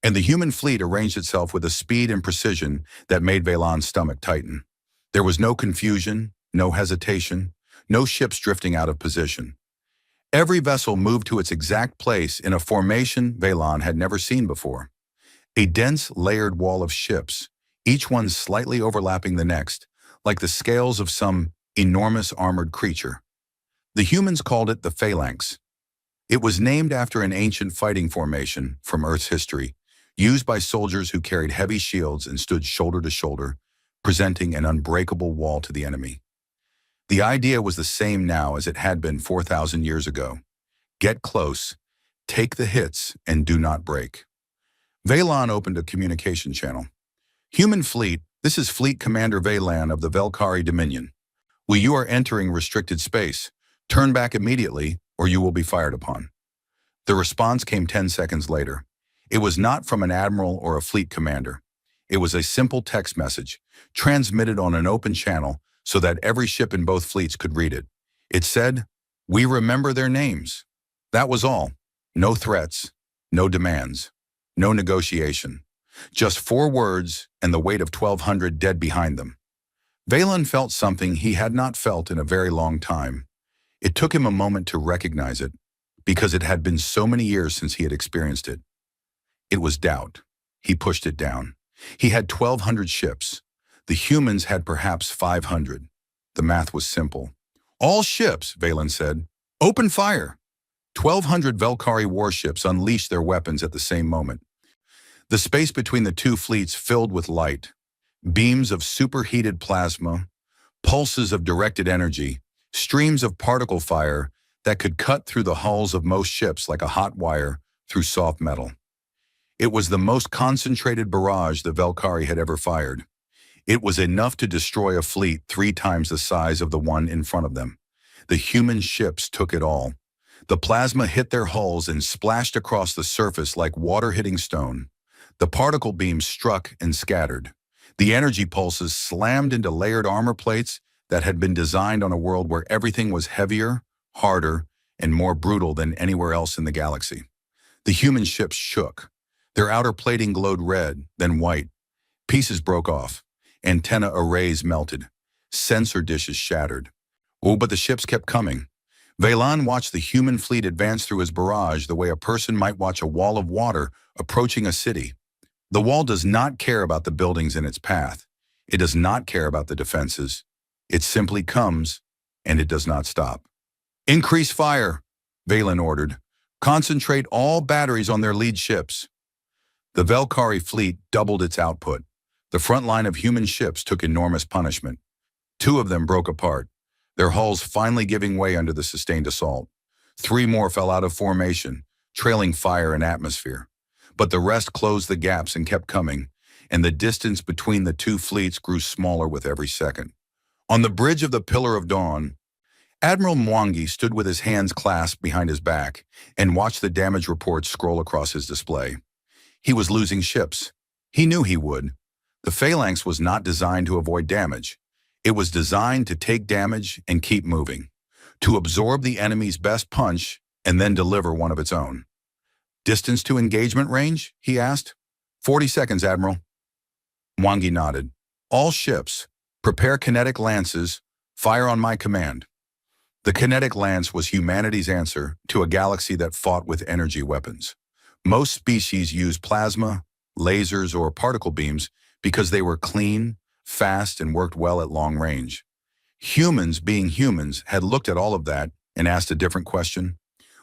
And the human fleet arranged itself with a speed and precision that made Valen's stomach tighten. There was no confusion, no hesitation, no ships drifting out of position. Every vessel moved to its exact place in a formation Valen had never seen before. A dense, layered wall of ships, each one slightly overlapping the next, like the scales of some enormous armored creature. The humans called it the Phalanx. It was named after an ancient fighting formation from Earth's history, used by soldiers who carried heavy shields and stood shoulder to shoulder, presenting an unbreakable wall to the enemy. The idea was the same now as it had been 4,000 years ago. Get close, take the hits, and do not break. Valen opened a communication channel. "Human fleet, this is Fleet Commander Valen of the Velkari Dominion. You are entering restricted space. Turn back immediately, or you will be fired upon." The response came 10 seconds later. It was not from an admiral or a fleet commander. It was a simple text message, transmitted on an open channel so that every ship in both fleets could read it. It said, "We remember their names." That was all. No threats, no demands, no negotiation. Just 4 words and the weight of 1,200 dead behind them. Valen felt something he had not felt in a very long time. It took him a moment to recognize it, because it had been so many years since he had experienced it. It was doubt. He pushed it down. He had 1,200 ships. The humans had perhaps 500. The math was simple. "All ships," Valen said, "open fire." 1,200 Velkari warships unleashed their weapons at the same moment. The space between the two fleets filled with light, beams of superheated plasma, pulses of directed energy, streams of particle fire that could cut through the hulls of most ships like a hot wire through soft metal. It was the most concentrated barrage the Valkyrie had ever fired. It was enough to destroy a fleet 3 times the size of the one in front of them. The human ships took it all. The plasma hit their hulls and splashed across the surface like water hitting stone. The particle beams struck and scattered. The energy pulses slammed into layered armor plates that had been designed on a world where everything was heavier, harder, and more brutal than anywhere else in the galaxy. The human ships shook. Their outer plating glowed red, then white. Pieces broke off. Antenna arrays melted. Sensor dishes shattered. Oh, but the ships kept coming. Valan watched the human fleet advance through his barrage the way a person might watch a wall of water approaching a city. The wall does not care about the buildings in its path. It does not care about the defenses. It simply comes, and it does not stop. "Increase fire," Valan ordered. "Concentrate all batteries on their lead ships." The Valkyrie fleet doubled its output. The front line of human ships took enormous punishment. 2 of them broke apart, their hulls finally giving way under the sustained assault. 3 more fell out of formation, trailing fire and atmosphere. But the rest closed the gaps and kept coming, and the distance between the 2 fleets grew smaller with every second. On the bridge of the Pillar of Dawn, Admiral Mwangi stood with his hands clasped behind his back and watched the damage reports scroll across his display. He was losing ships. He knew he would. The phalanx was not designed to avoid damage. It was designed to take damage and keep moving, to absorb the enemy's best punch and then deliver one of its own. "Distance to engagement range?" he asked. 40 seconds, Admiral." Mwangi nodded. "All ships, prepare kinetic lances, fire on my command." The kinetic lance was humanity's answer to a galaxy that fought with energy weapons. Most species used plasma, lasers, or particle beams because they were clean, fast, and worked well at long range. Humans, being humans, had looked at all of that and asked a different question.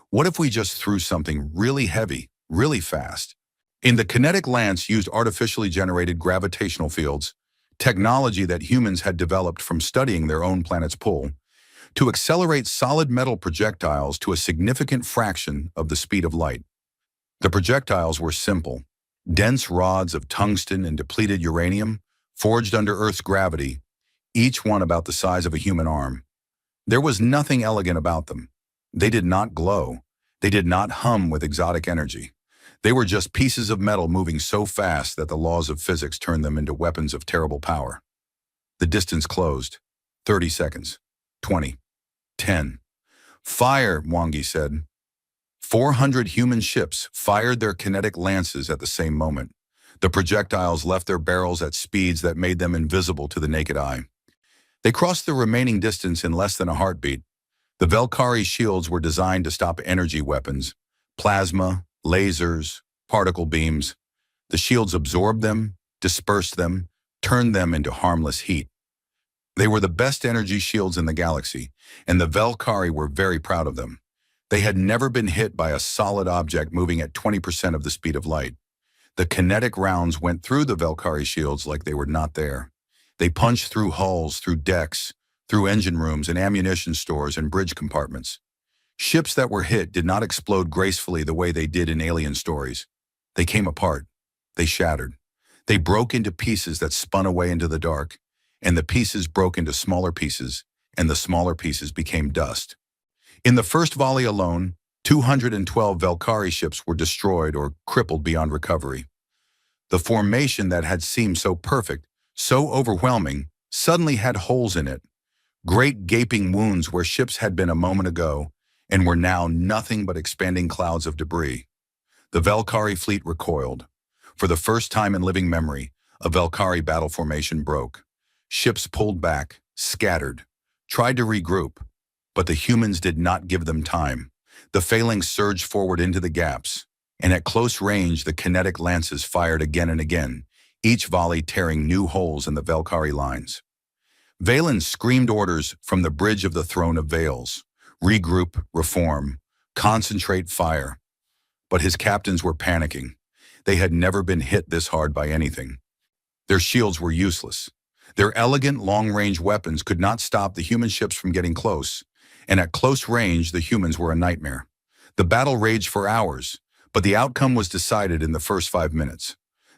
What if we just threw something really heavy, really fast? In the kinetic lance used artificially generated gravitational fields, technology that humans had developed from studying their own planet's pull, to accelerate solid metal projectiles to a significant fraction of the speed of light. The projectiles were simple, dense rods of tungsten and depleted uranium, forged under Earth's gravity, each one about the size of a human arm. There was nothing elegant about them. They did not glow. They did not hum with exotic energy. They were just pieces of metal moving so fast that the laws of physics turned them into weapons of terrible power. The distance closed. 30 seconds. 20. 10. "Fire," Mwangi said. 400 human ships fired their kinetic lances at the same moment. The projectiles left their barrels at speeds that made them invisible to the naked eye. They crossed the remaining distance in less than a heartbeat. The Valkyrie shields were designed to stop energy weapons, plasma, lasers, particle beams. The shields absorbed them, dispersed them, turned them into harmless heat. They were the best energy shields in the galaxy, and the Valkyrie were very proud of them. They had never been hit by a solid object moving at 20% of the speed of light. The kinetic rounds went through the Valkyrie shields like they were not there. They punched through hulls, through decks, through engine rooms and ammunition stores and bridge compartments. Ships that were hit did not explode gracefully the way they did in alien stories. They came apart. They shattered. They broke into pieces that spun away into the dark, and the pieces broke into smaller pieces, and the smaller pieces became dust. In the first volley alone, 212 Valkyrie ships were destroyed or crippled beyond recovery. The formation that had seemed so perfect, so overwhelming, suddenly had holes in it. Great gaping wounds where ships had been a moment ago and were now nothing but expanding clouds of debris. The Valkyrie fleet recoiled. For the first time in living memory, a Valkyrie battle formation broke. Ships pulled back, scattered, tried to regroup, but the humans did not give them time. The phalanx surged forward into the gaps, and at close range the kinetic lances fired again and again, each volley tearing new holes in the Valkyrie lines. Valan screamed orders from the bridge of the Throne of Veils: regroup, reform, concentrate fire. But his captains were panicking. They had never been hit this hard by anything. Their shields were useless. Their elegant long-range weapons could not stop the human ships from getting close, and at close range the humans were a nightmare. The battle raged for hours, but the outcome was decided in the first 5 minutes.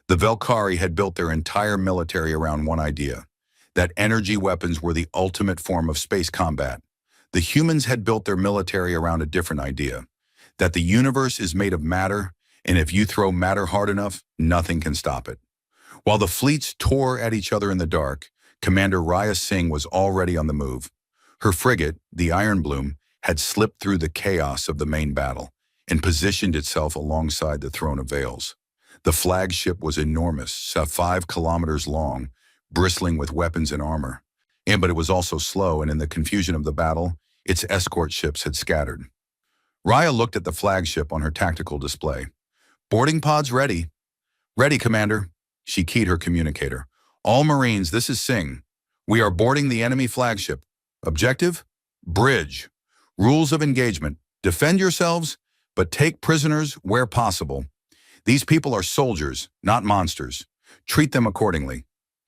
The Velkhari had built their entire military around one idea, that energy weapons were the ultimate form of space combat. The humans had built their military around a different idea, that the universe is made of matter, and if you throw matter hard enough, nothing can stop it. While the fleets tore at each other in the dark, Commander Raya Singh was already on the move. Her frigate, the Iron Bloom, had slipped through the chaos of the main battle and positioned itself alongside the Throne of Veils. The flagship was enormous, 5 kilometers long, bristling with weapons and armor. But it was also slow, and in the confusion of the battle, its escort ships had scattered. Raya looked at the flagship on her tactical display. "Boarding pods ready." "Ready, Commander." She keyed her communicator. "All Marines, this is Singh. We are boarding the enemy flagship. Objective? Bridge. Rules of engagement. Defend yourselves, but take prisoners where possible. These people are soldiers, not monsters. Treat them accordingly."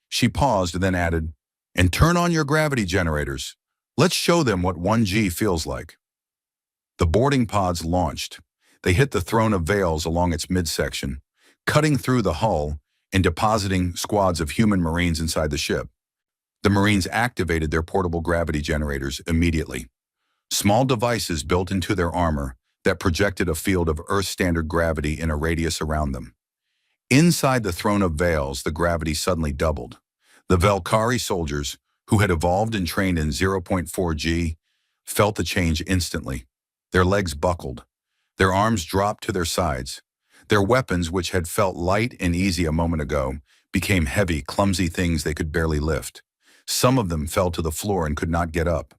She paused and then added, "And turn on your gravity generators. Let's show them what 1G feels like." The boarding pods launched. They hit the Throne of Veils along its midsection, cutting through the hull and depositing squads of human Marines inside the ship. The Marines activated their portable gravity generators immediately. Small devices built into their armor that projected a field of Earth-standard gravity in a radius around them. Inside the Throne of Veils, the gravity suddenly doubled. The Velkhari soldiers, who had evolved and trained in 0.4G, felt the change instantly. Their legs buckled. Their arms dropped to their sides. Their weapons, which had felt light and easy a moment ago, became heavy, clumsy things they could barely lift. Some of them fell to the floor and could not get up.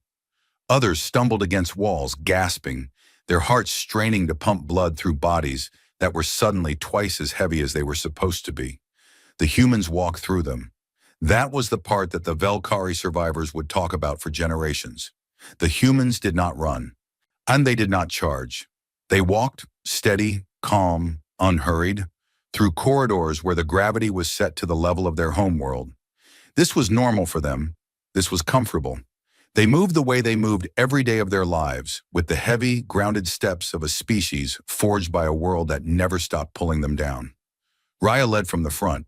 Others stumbled against walls, gasping, their hearts straining to pump blood through bodies that were suddenly twice as heavy as they were supposed to be. The humans walked through them. That was the part that the Velkhari survivors would talk about for generations. The humans did not run, and they did not charge. They walked, steady, calm, unhurried, through corridors where the gravity was set to the level of their homeworld. This was normal for them. This was comfortable. They moved the way they moved every day of their lives, with the heavy, grounded steps of a species forged by a world that never stopped pulling them down. Raya led from the front.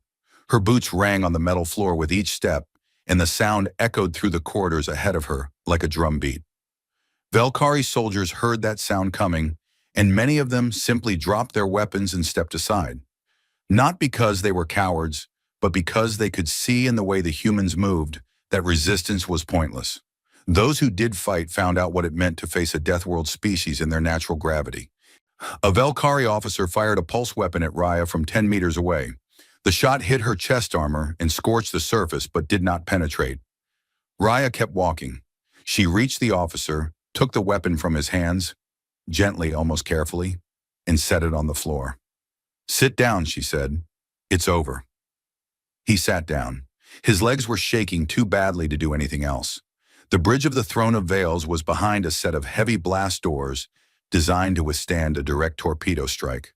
Her boots rang on the metal floor with each step, and the sound echoed through the corridors ahead of her like a drum beat. Velkhari soldiers heard that sound coming, and many of them simply dropped their weapons and stepped aside. Not because they were cowards, but because they could see in the way the humans moved that resistance was pointless. Those who did fight found out what it meant to face a Deathworld species in their natural gravity. A Velkhari officer fired a pulse weapon at Raya from 10 meters away. The shot hit her chest armor and scorched the surface but did not penetrate. Raya kept walking. She reached the officer, took the weapon from his hands, gently, almost carefully, and set it on the floor. "Sit down," she said. "It's over." He sat down. His legs were shaking too badly to do anything else. The bridge of the Throne of Veils was behind a set of heavy blast doors designed to withstand a direct torpedo strike.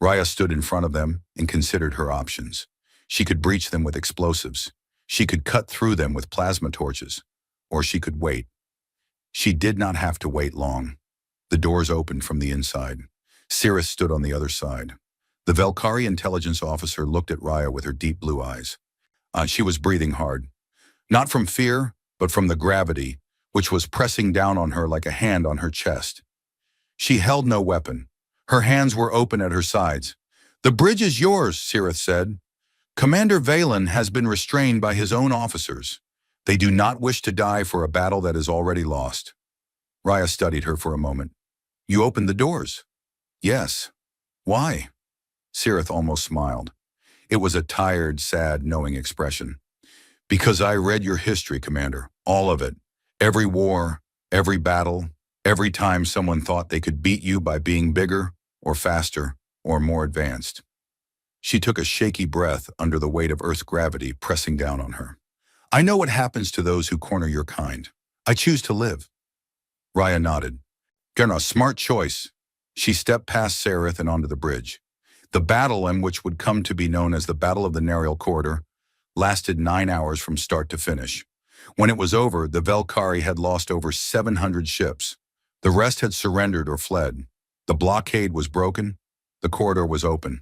Raya stood in front of them and considered her options. She could breach them with explosives. She could cut through them with plasma torches. Or she could wait. She did not have to wait long. The doors opened from the inside. Cirith stood on the other side. The Velkhari intelligence officer looked at Raya with her deep blue eyes. She was breathing hard. Not from fear, but from the gravity, which was pressing down on her like a hand on her chest. She held no weapon. Her hands were open at her sides. "The bridge is yours," Cirith said. "Commander Valen has been restrained by his own officers. They do not wish to die for a battle that is already lost." Raya studied her for a moment. "You opened the doors?" "Yes." "Why?" Cirith almost smiled. It was a tired, sad, knowing expression. "Because I read your history, Commander. All of it. Every war, every battle, every time someone thought they could beat you by being bigger, or faster, or more advanced." She took a shaky breath under the weight of Earth's gravity pressing down on her. "I know what happens to those who corner your kind. I choose to live." Raya nodded. "A smart choice." She stepped past Cirith and onto the bridge. The battle, in which would come to be known as the Battle of the Narial Corridor, lasted 9 hours from start to finish. When it was over, the Velkari had lost over 700 ships. The rest had surrendered or fled. The blockade was broken. The corridor was open.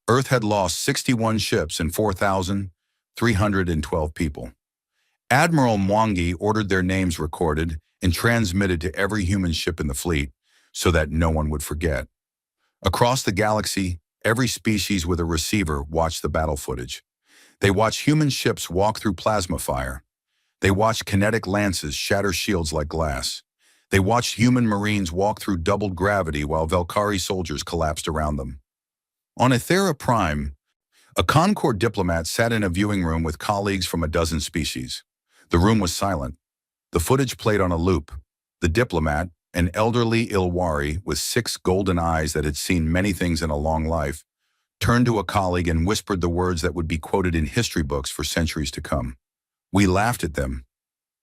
Earth had lost 61 ships and 4,312 people. Admiral Mwangi ordered their names recorded and transmitted to every human ship in the fleet so that no one would forget. Across the galaxy, every species with a receiver watched the battle footage. They watched human ships walk through plasma fire. They watched kinetic lances shatter shields like glass. They watched human marines walk through doubled gravity while Velkari soldiers collapsed around them. On Ethera Prime, a Concord diplomat sat in a viewing room with colleagues from a dozen species. The room was silent. The footage played on a loop. The diplomat, an elderly Ilwari with 6 golden eyes that had seen many things in a long life, turned to a colleague and whispered the words that would be quoted in history books for centuries to come. We laughed at them.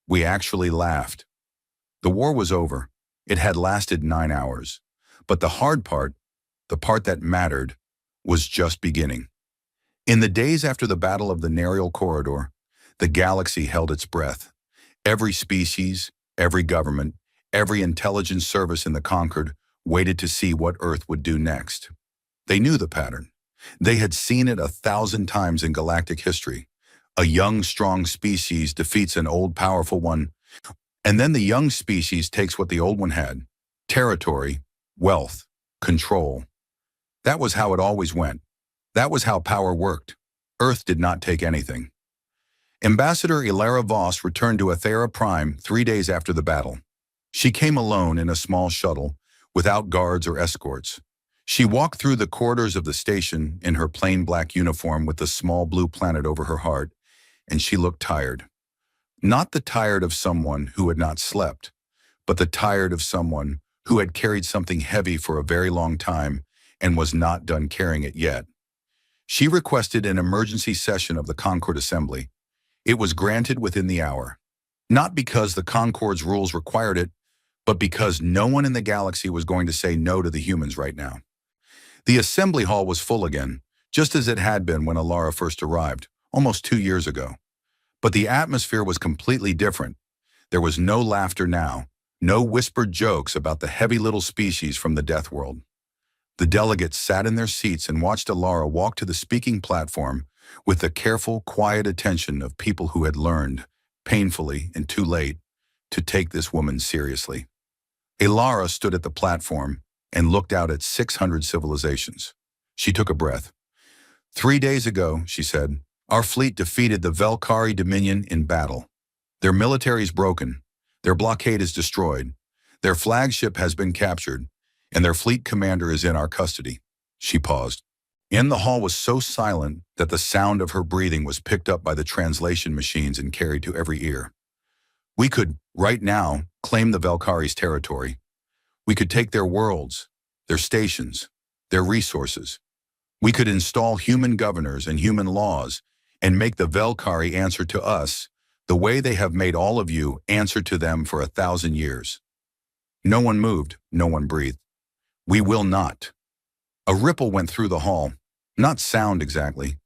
We actually laughed. The war was over. It had lasted 9 hours. But the hard part, the part that mattered, was just beginning. In the days after the Battle of the Narial Corridor, the galaxy held its breath. Every species, every government, every intelligence service in the Concord waited to see what Earth would do next. They knew the pattern. They had seen it 1,000 times in galactic history. A young, strong species defeats an old, powerful one, and then the young species takes what the old one had: territory, wealth, control. That was how it always went. That was how power worked. Earth did not take anything. Ambassador Ilara Voss returned to Ethera Prime 3 days after the battle. She came alone in a small shuttle, without guards or escorts. She walked through the corridors of the station in her plain black uniform with the small blue planet over her heart, and she looked tired. Not the tired of someone who had not slept, but the tired of someone who had carried something heavy for a very long time and was not done carrying it yet. She requested an emergency session of the Concord Assembly. It was granted within the hour. Not because the Concord's rules required it, but because no one in the galaxy was going to say no to the humans right now. The assembly hall was full again, just as it had been when Ilara first arrived, almost 2 years ago. But the atmosphere was completely different. There was no laughter now, no whispered jokes about the heavy little species from the death world. The delegates sat in their seats and watched Ilara walk to the speaking platform with the careful, quiet attention of people who had learned, painfully and too late, to take this woman seriously. Ilara stood at the platform and looked out at 600 civilizations. She took a breath. 3 days ago, she said, our fleet defeated the Velkari Dominion in battle. Their military is broken. Their blockade is destroyed. Their flagship has been captured, and their fleet commander is in our custody. She paused. In the hall was so silent that the sound of her breathing was picked up by the translation machines and carried to every ear. We could, right now, claim the Velkari's territory. We could take their worlds, their stations, their resources. We could install human governors and human laws and make the Velkari answer to us the way they have made all of you answer to them for 1,000 years. No one moved, no one breathed. We will not. A ripple went through the hall, not sound exactly,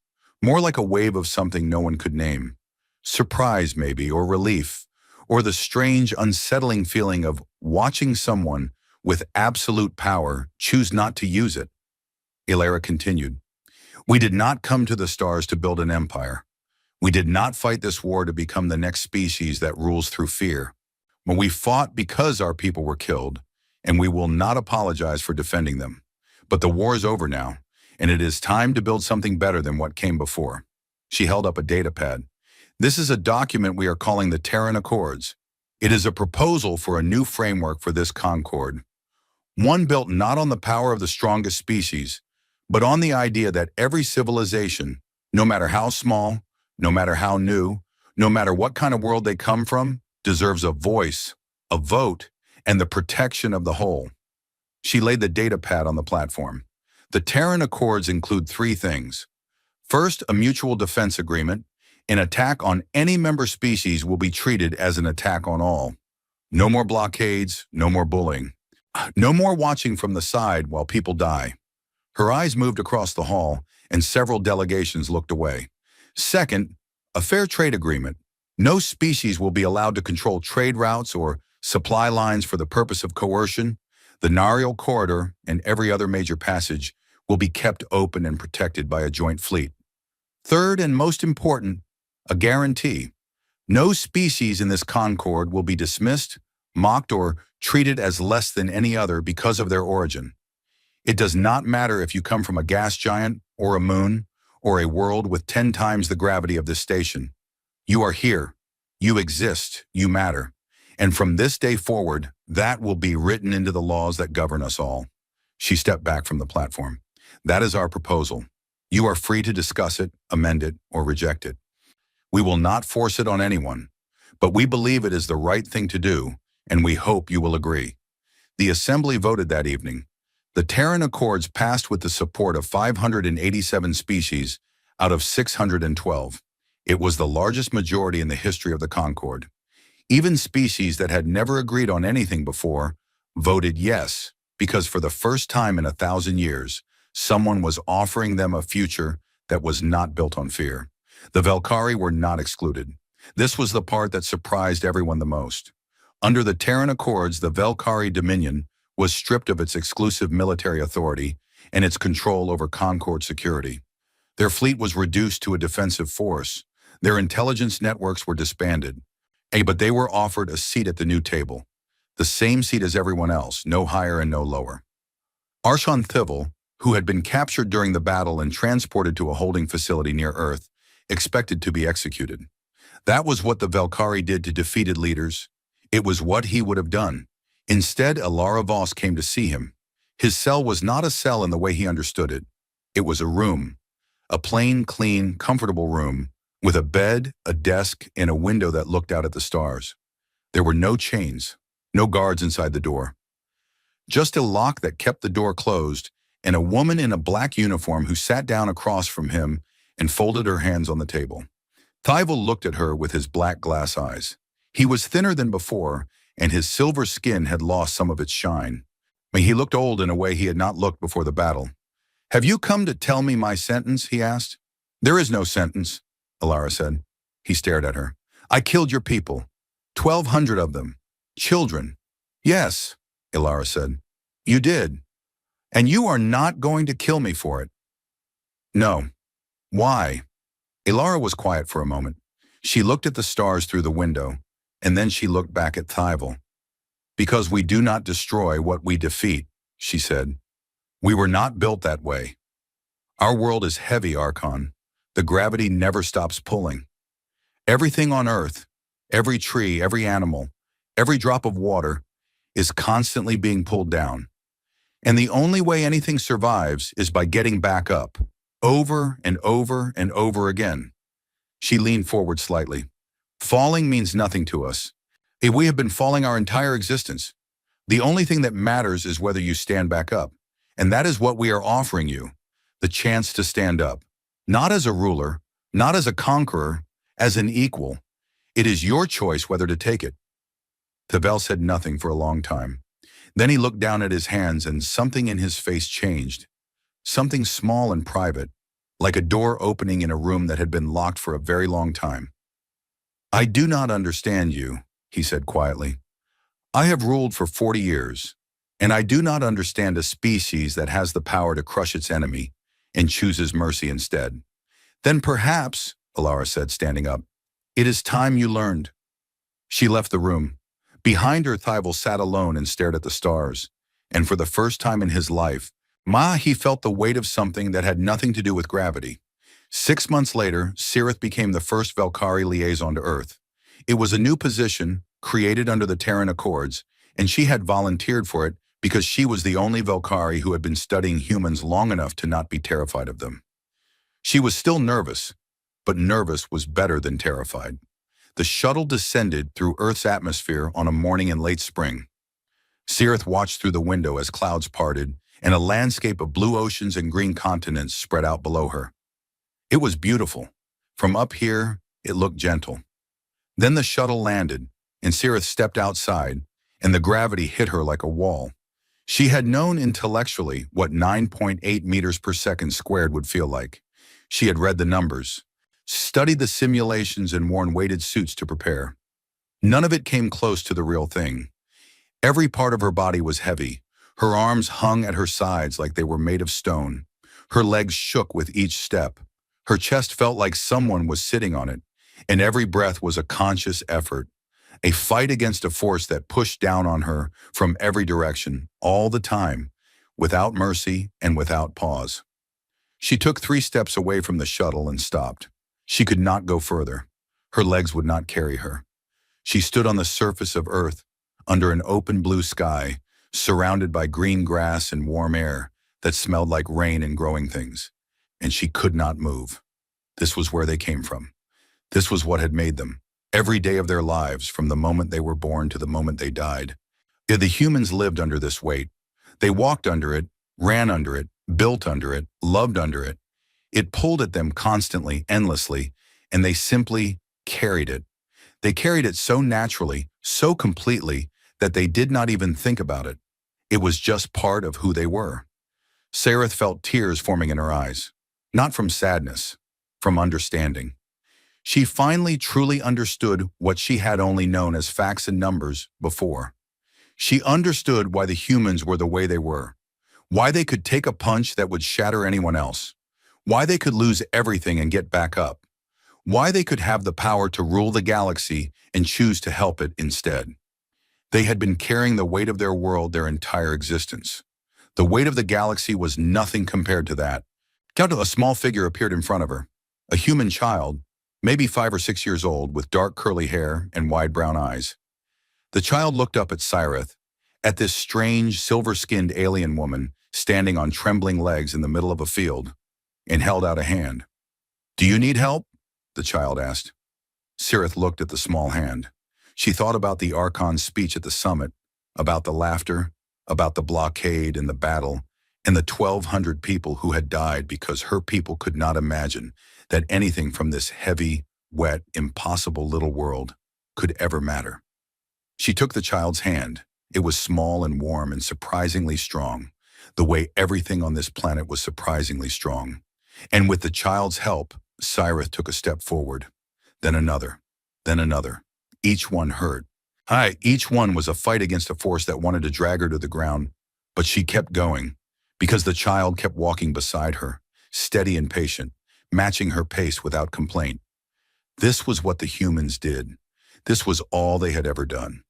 more like a wave of something no one could name. Surprise maybe, or relief, or the strange, unsettling feeling of watching someone with absolute power choose not to use it. Ilara continued, we did not come to the stars to build an empire. We did not fight this war to become the next species that rules through fear. When we fought because our people were killed, and we will not apologize for defending them. But the war is over now, and it is time to build something better than what came before. She held up a data pad. This is a document we are calling the Terran Accords. It is a proposal for a new framework for this Concord. One built not on the power of the strongest species, but on the idea that every civilization, no matter how small, no matter how new, no matter what kind of world they come from, deserves a voice, a vote, and the protection of the whole. She laid the data pad on the platform. The Terran Accords include 3 things. First, a mutual defense agreement. An attack on any member species will be treated as an attack on all. No more blockades, no more bullying. No more watching from the side while people die. Her eyes moved across the hall, and several delegations looked away. Second, a fair trade agreement. No species will be allowed to control trade routes or supply lines for the purpose of coercion. The Narial corridor and every other major passage will be kept open and protected by a joint fleet. Third and most important, a guarantee. No species in this concord will be dismissed, mocked, or treated as less than any other because of their origin. It does not matter if you come from a gas giant or a moon or a world with 10 times the gravity of this station. You are here. You exist. You matter. And from this day forward, that will be written into the laws that govern us all. She stepped back from the platform. That is our proposal. You are free to discuss it, amend it, or reject it. We will not force it on anyone, but we believe it is the right thing to do, and we hope you will agree. The Assembly voted that evening. The Terran Accords passed with the support of 587 species out of 612. It was the largest majority in the history of the Concord. Even species that had never agreed on anything before voted yes, because for the first time in 1,000 years, someone was offering them a future that was not built on fear. The Velkhari were not excluded. This was the part that surprised everyone the most. Under the Terran Accords, the Velkhari Dominion was stripped of its exclusive military authority and its control over Concord security. Their fleet was reduced to a defensive force. Their intelligence networks were disbanded. But they were offered a seat at the new table. The same seat as everyone else, no higher and no lower. Archon Thivel, who had been captured during the battle and transported to a holding facility near Earth, expected to be executed. That was what the Velkhari did to defeated leaders. It was what he would have done. Instead, Alara Voss came to see him. His cell was not a cell in the way he understood it. It was a room. A plain, clean, comfortable room, with a bed, a desk, and a window that looked out at the stars. There were no chains, no guards inside the door. Just a lock that kept the door closed, and a woman in a black uniform who sat down across from him and folded her hands on the table. Thivel looked at her with his black glass eyes. He was thinner than before, and his silver skin had lost some of its shine. He looked old in a way he had not looked before the battle. "Have you come to tell me my sentence?" he asked. "There is no sentence," Alara said. He stared at her. "I killed your people. 1,200 of them. Children." "Yes," Alara said. "You did. And you are not going to kill me for it." "No." "Why?" Alara was quiet for a moment. She looked at the stars through the window, and then she looked back at Thivel. "Because we do not destroy what we defeat," she said. "We were not built that way. Our world is heavy, Archon. The gravity never stops pulling. Everything on Earth, every tree, every animal, every drop of water, is constantly being pulled down. And the only way anything survives is by getting back up, over and over and over again." She leaned forward slightly. "Falling means nothing to us. We have been falling our entire existence. The only thing that matters is whether you stand back up. And that is what we are offering you, the chance to stand up. Not as a ruler, not as a conqueror, as an equal. It is your choice whether to take it." Thivel said nothing for a long time. Then he looked down at his hands and something in his face changed. Something small and private, like a door opening in a room that had been locked for a very long time. "I do not understand you," he said quietly. "I have ruled for 40 years, and I do not understand a species that has the power to crush its enemy and chooses mercy instead." "Then perhaps," Alara said, standing up, "it is time you learned." She left the room. Behind her, Thivel sat alone and stared at the stars. And for the first time in his life, he felt the weight of something that had nothing to do with gravity. 6 months later, Cirith became the first Velkhari liaison to Earth. It was a new position, created under the Terran Accords, and she had volunteered for it because she was the only Velkhari who had been studying humans long enough to not be terrified of them. She was still nervous, but nervous was better than terrified. The shuttle descended through Earth's atmosphere on a morning in late spring. Cirith watched through the window as clouds parted, and a landscape of blue oceans and green continents spread out below her. It was beautiful. From up here, it looked gentle. Then the shuttle landed, and Cirith stepped outside, and the gravity hit her like a wall. She had known intellectually what 9.8 meters per second squared would feel like. She had read the numbers. studied the simulations and worn weighted suits to prepare. None of it came close to the real thing. Every part of her body was heavy. Her arms hung at her sides like they were made of stone. Her legs shook with each step. Her chest felt like someone was sitting on it, and every breath was a conscious effort, a fight against a force that pushed down on her from every direction, all the time, without mercy and without pause. She took 3 steps away from the shuttle and stopped. She could not go further. Her legs would not carry her. She stood on the surface of Earth, under an open blue sky, surrounded by green grass and warm air that smelled like rain and growing things, and she could not move. This was where they came from. This was what had made them. Every day of their lives, from the moment they were born to the moment they died. Yet the humans lived under this weight. They walked under it, ran under it, built under it, loved under it. It pulled at them constantly, endlessly, and they simply carried it. They carried it so naturally, so completely, that they did not even think about it. It was just part of who they were. Sareth felt tears forming in her eyes, not from sadness, from understanding. She finally truly understood what she had only known as facts and numbers before. She understood why the humans were the way they were, why they could take a punch that would shatter anyone else, why they could lose everything and get back up, why they could have the power to rule the galaxy and choose to help it instead. They had been carrying the weight of their world their entire existence. The weight of the galaxy was nothing compared to that. A small figure appeared in front of her, a human child, maybe 5 or 6 years old, with dark curly hair and wide brown eyes. The child looked up at Sareth, at this strange, silver-skinned alien woman standing on trembling legs in the middle of a field, and held out a hand. "Do you need help?" the child asked. Sareth looked at the small hand. She thought about the Archon's speech at the summit, about the laughter, about the blockade and the battle, and the 1,200 people who had died because her people could not imagine that anything from this heavy, wet, impossible little world could ever matter. She took the child's hand. It was small and warm and surprisingly strong, the way everything on this planet was surprisingly strong. And with the child's help, Sareth took a step forward, then another, then another. Each one hurt. Each one was a fight against a force that wanted to drag her to the ground, but she kept going, because the child kept walking beside her, steady and patient, matching her pace without complaint. This was what the humans did. This was all they had ever done.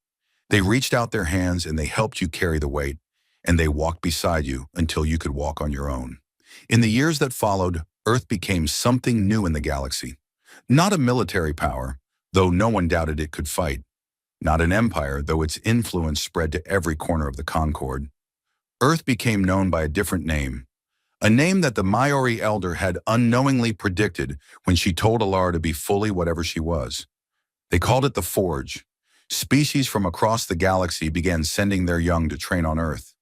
They reached out their hands and they helped you carry the weight, and they walked beside you until you could walk on your own. In the years that followed, Earth became something new in the galaxy. Not a military power, though no one doubted it could fight. Not an empire, though its influence spread to every corner of the Concord. Earth became known by a different name, a name that the Maori elder had unknowingly predicted when she told Alara to be fully whatever she was. They called it the Forge. Species from across the galaxy began sending their young to train on Earth.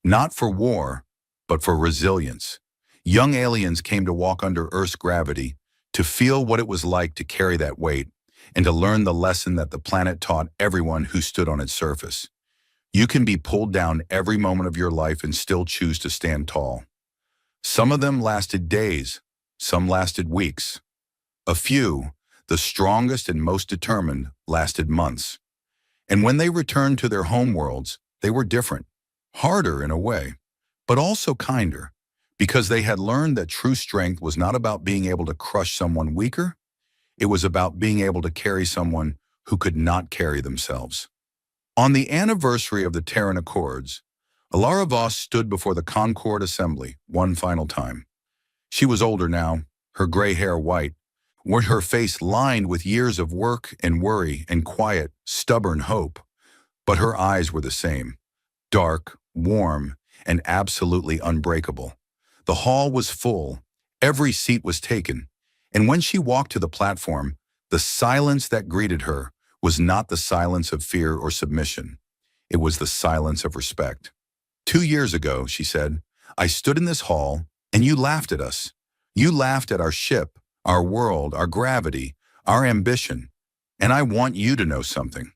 Not for war, but for resilience. Young aliens came to walk under Earth's gravity, to feel what it was like to carry that weight, and to learn the lesson that the planet taught everyone who stood on its surface. You can be pulled down every moment of your life and still choose to stand tall. Some of them lasted days, some lasted weeks. A few, the strongest and most determined, lasted months. And when they returned to their homeworlds, they were different, harder in a way, but also kinder, because they had learned that true strength was not about being able to crush someone weaker. It was about being able to carry someone who could not carry themselves. On the anniversary of the Terran Accords, Alara Voss stood before the Concord Assembly one final time. She was older now, her gray hair white, her face lined with years of work and worry and quiet, stubborn hope. But her eyes were the same, dark, warm, and absolutely unbreakable. The hall was full, every seat was taken, and when she walked to the platform, the silence that greeted her was not the silence of fear or submission. It was the silence of respect. 2 years ago, she said, I stood in this hall and you laughed at us. You laughed at our ship, our world, our gravity, our ambition, and I want you to know something.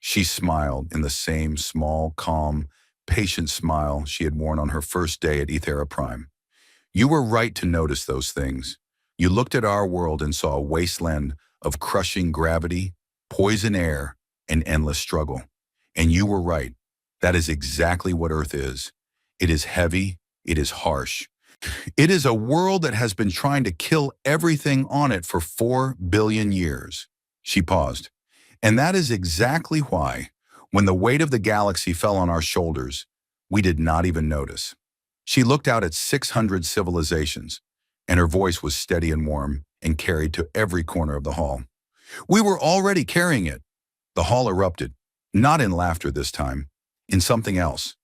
She smiled in the same small, calm, patient smile she had worn on her first day at Ethera Prime. You were right to notice those things. You looked at our world and saw a wasteland of crushing gravity, poison air, and endless struggle. And you were right. That is exactly what Earth is. It is heavy, it is harsh. It is a world that has been trying to kill everything on it for 4 billion years. She paused. And that is exactly why, when the weight of the galaxy fell on our shoulders, we did not even notice. She looked out at 600 civilizations, and her voice was steady and warm and carried to every corner of the hall. We were already carrying it. The hall erupted, not in laughter this time, in something else,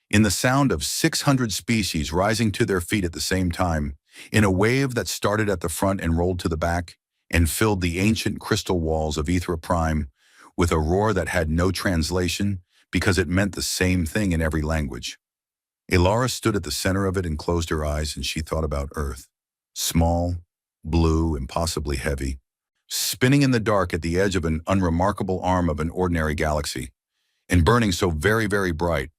in the sound of 600 species rising to their feet at the same time, in a wave that started at the front and rolled to the back, and filled the ancient crystal walls of Aethra Prime with a roar that had no translation because it meant the same thing in every language. Elara stood at the center of it and closed her eyes, and she thought about Earth. Small, blue, impossibly heavy, spinning in the dark at the edge of an unremarkable arm of an ordinary galaxy, and burning so very, very bright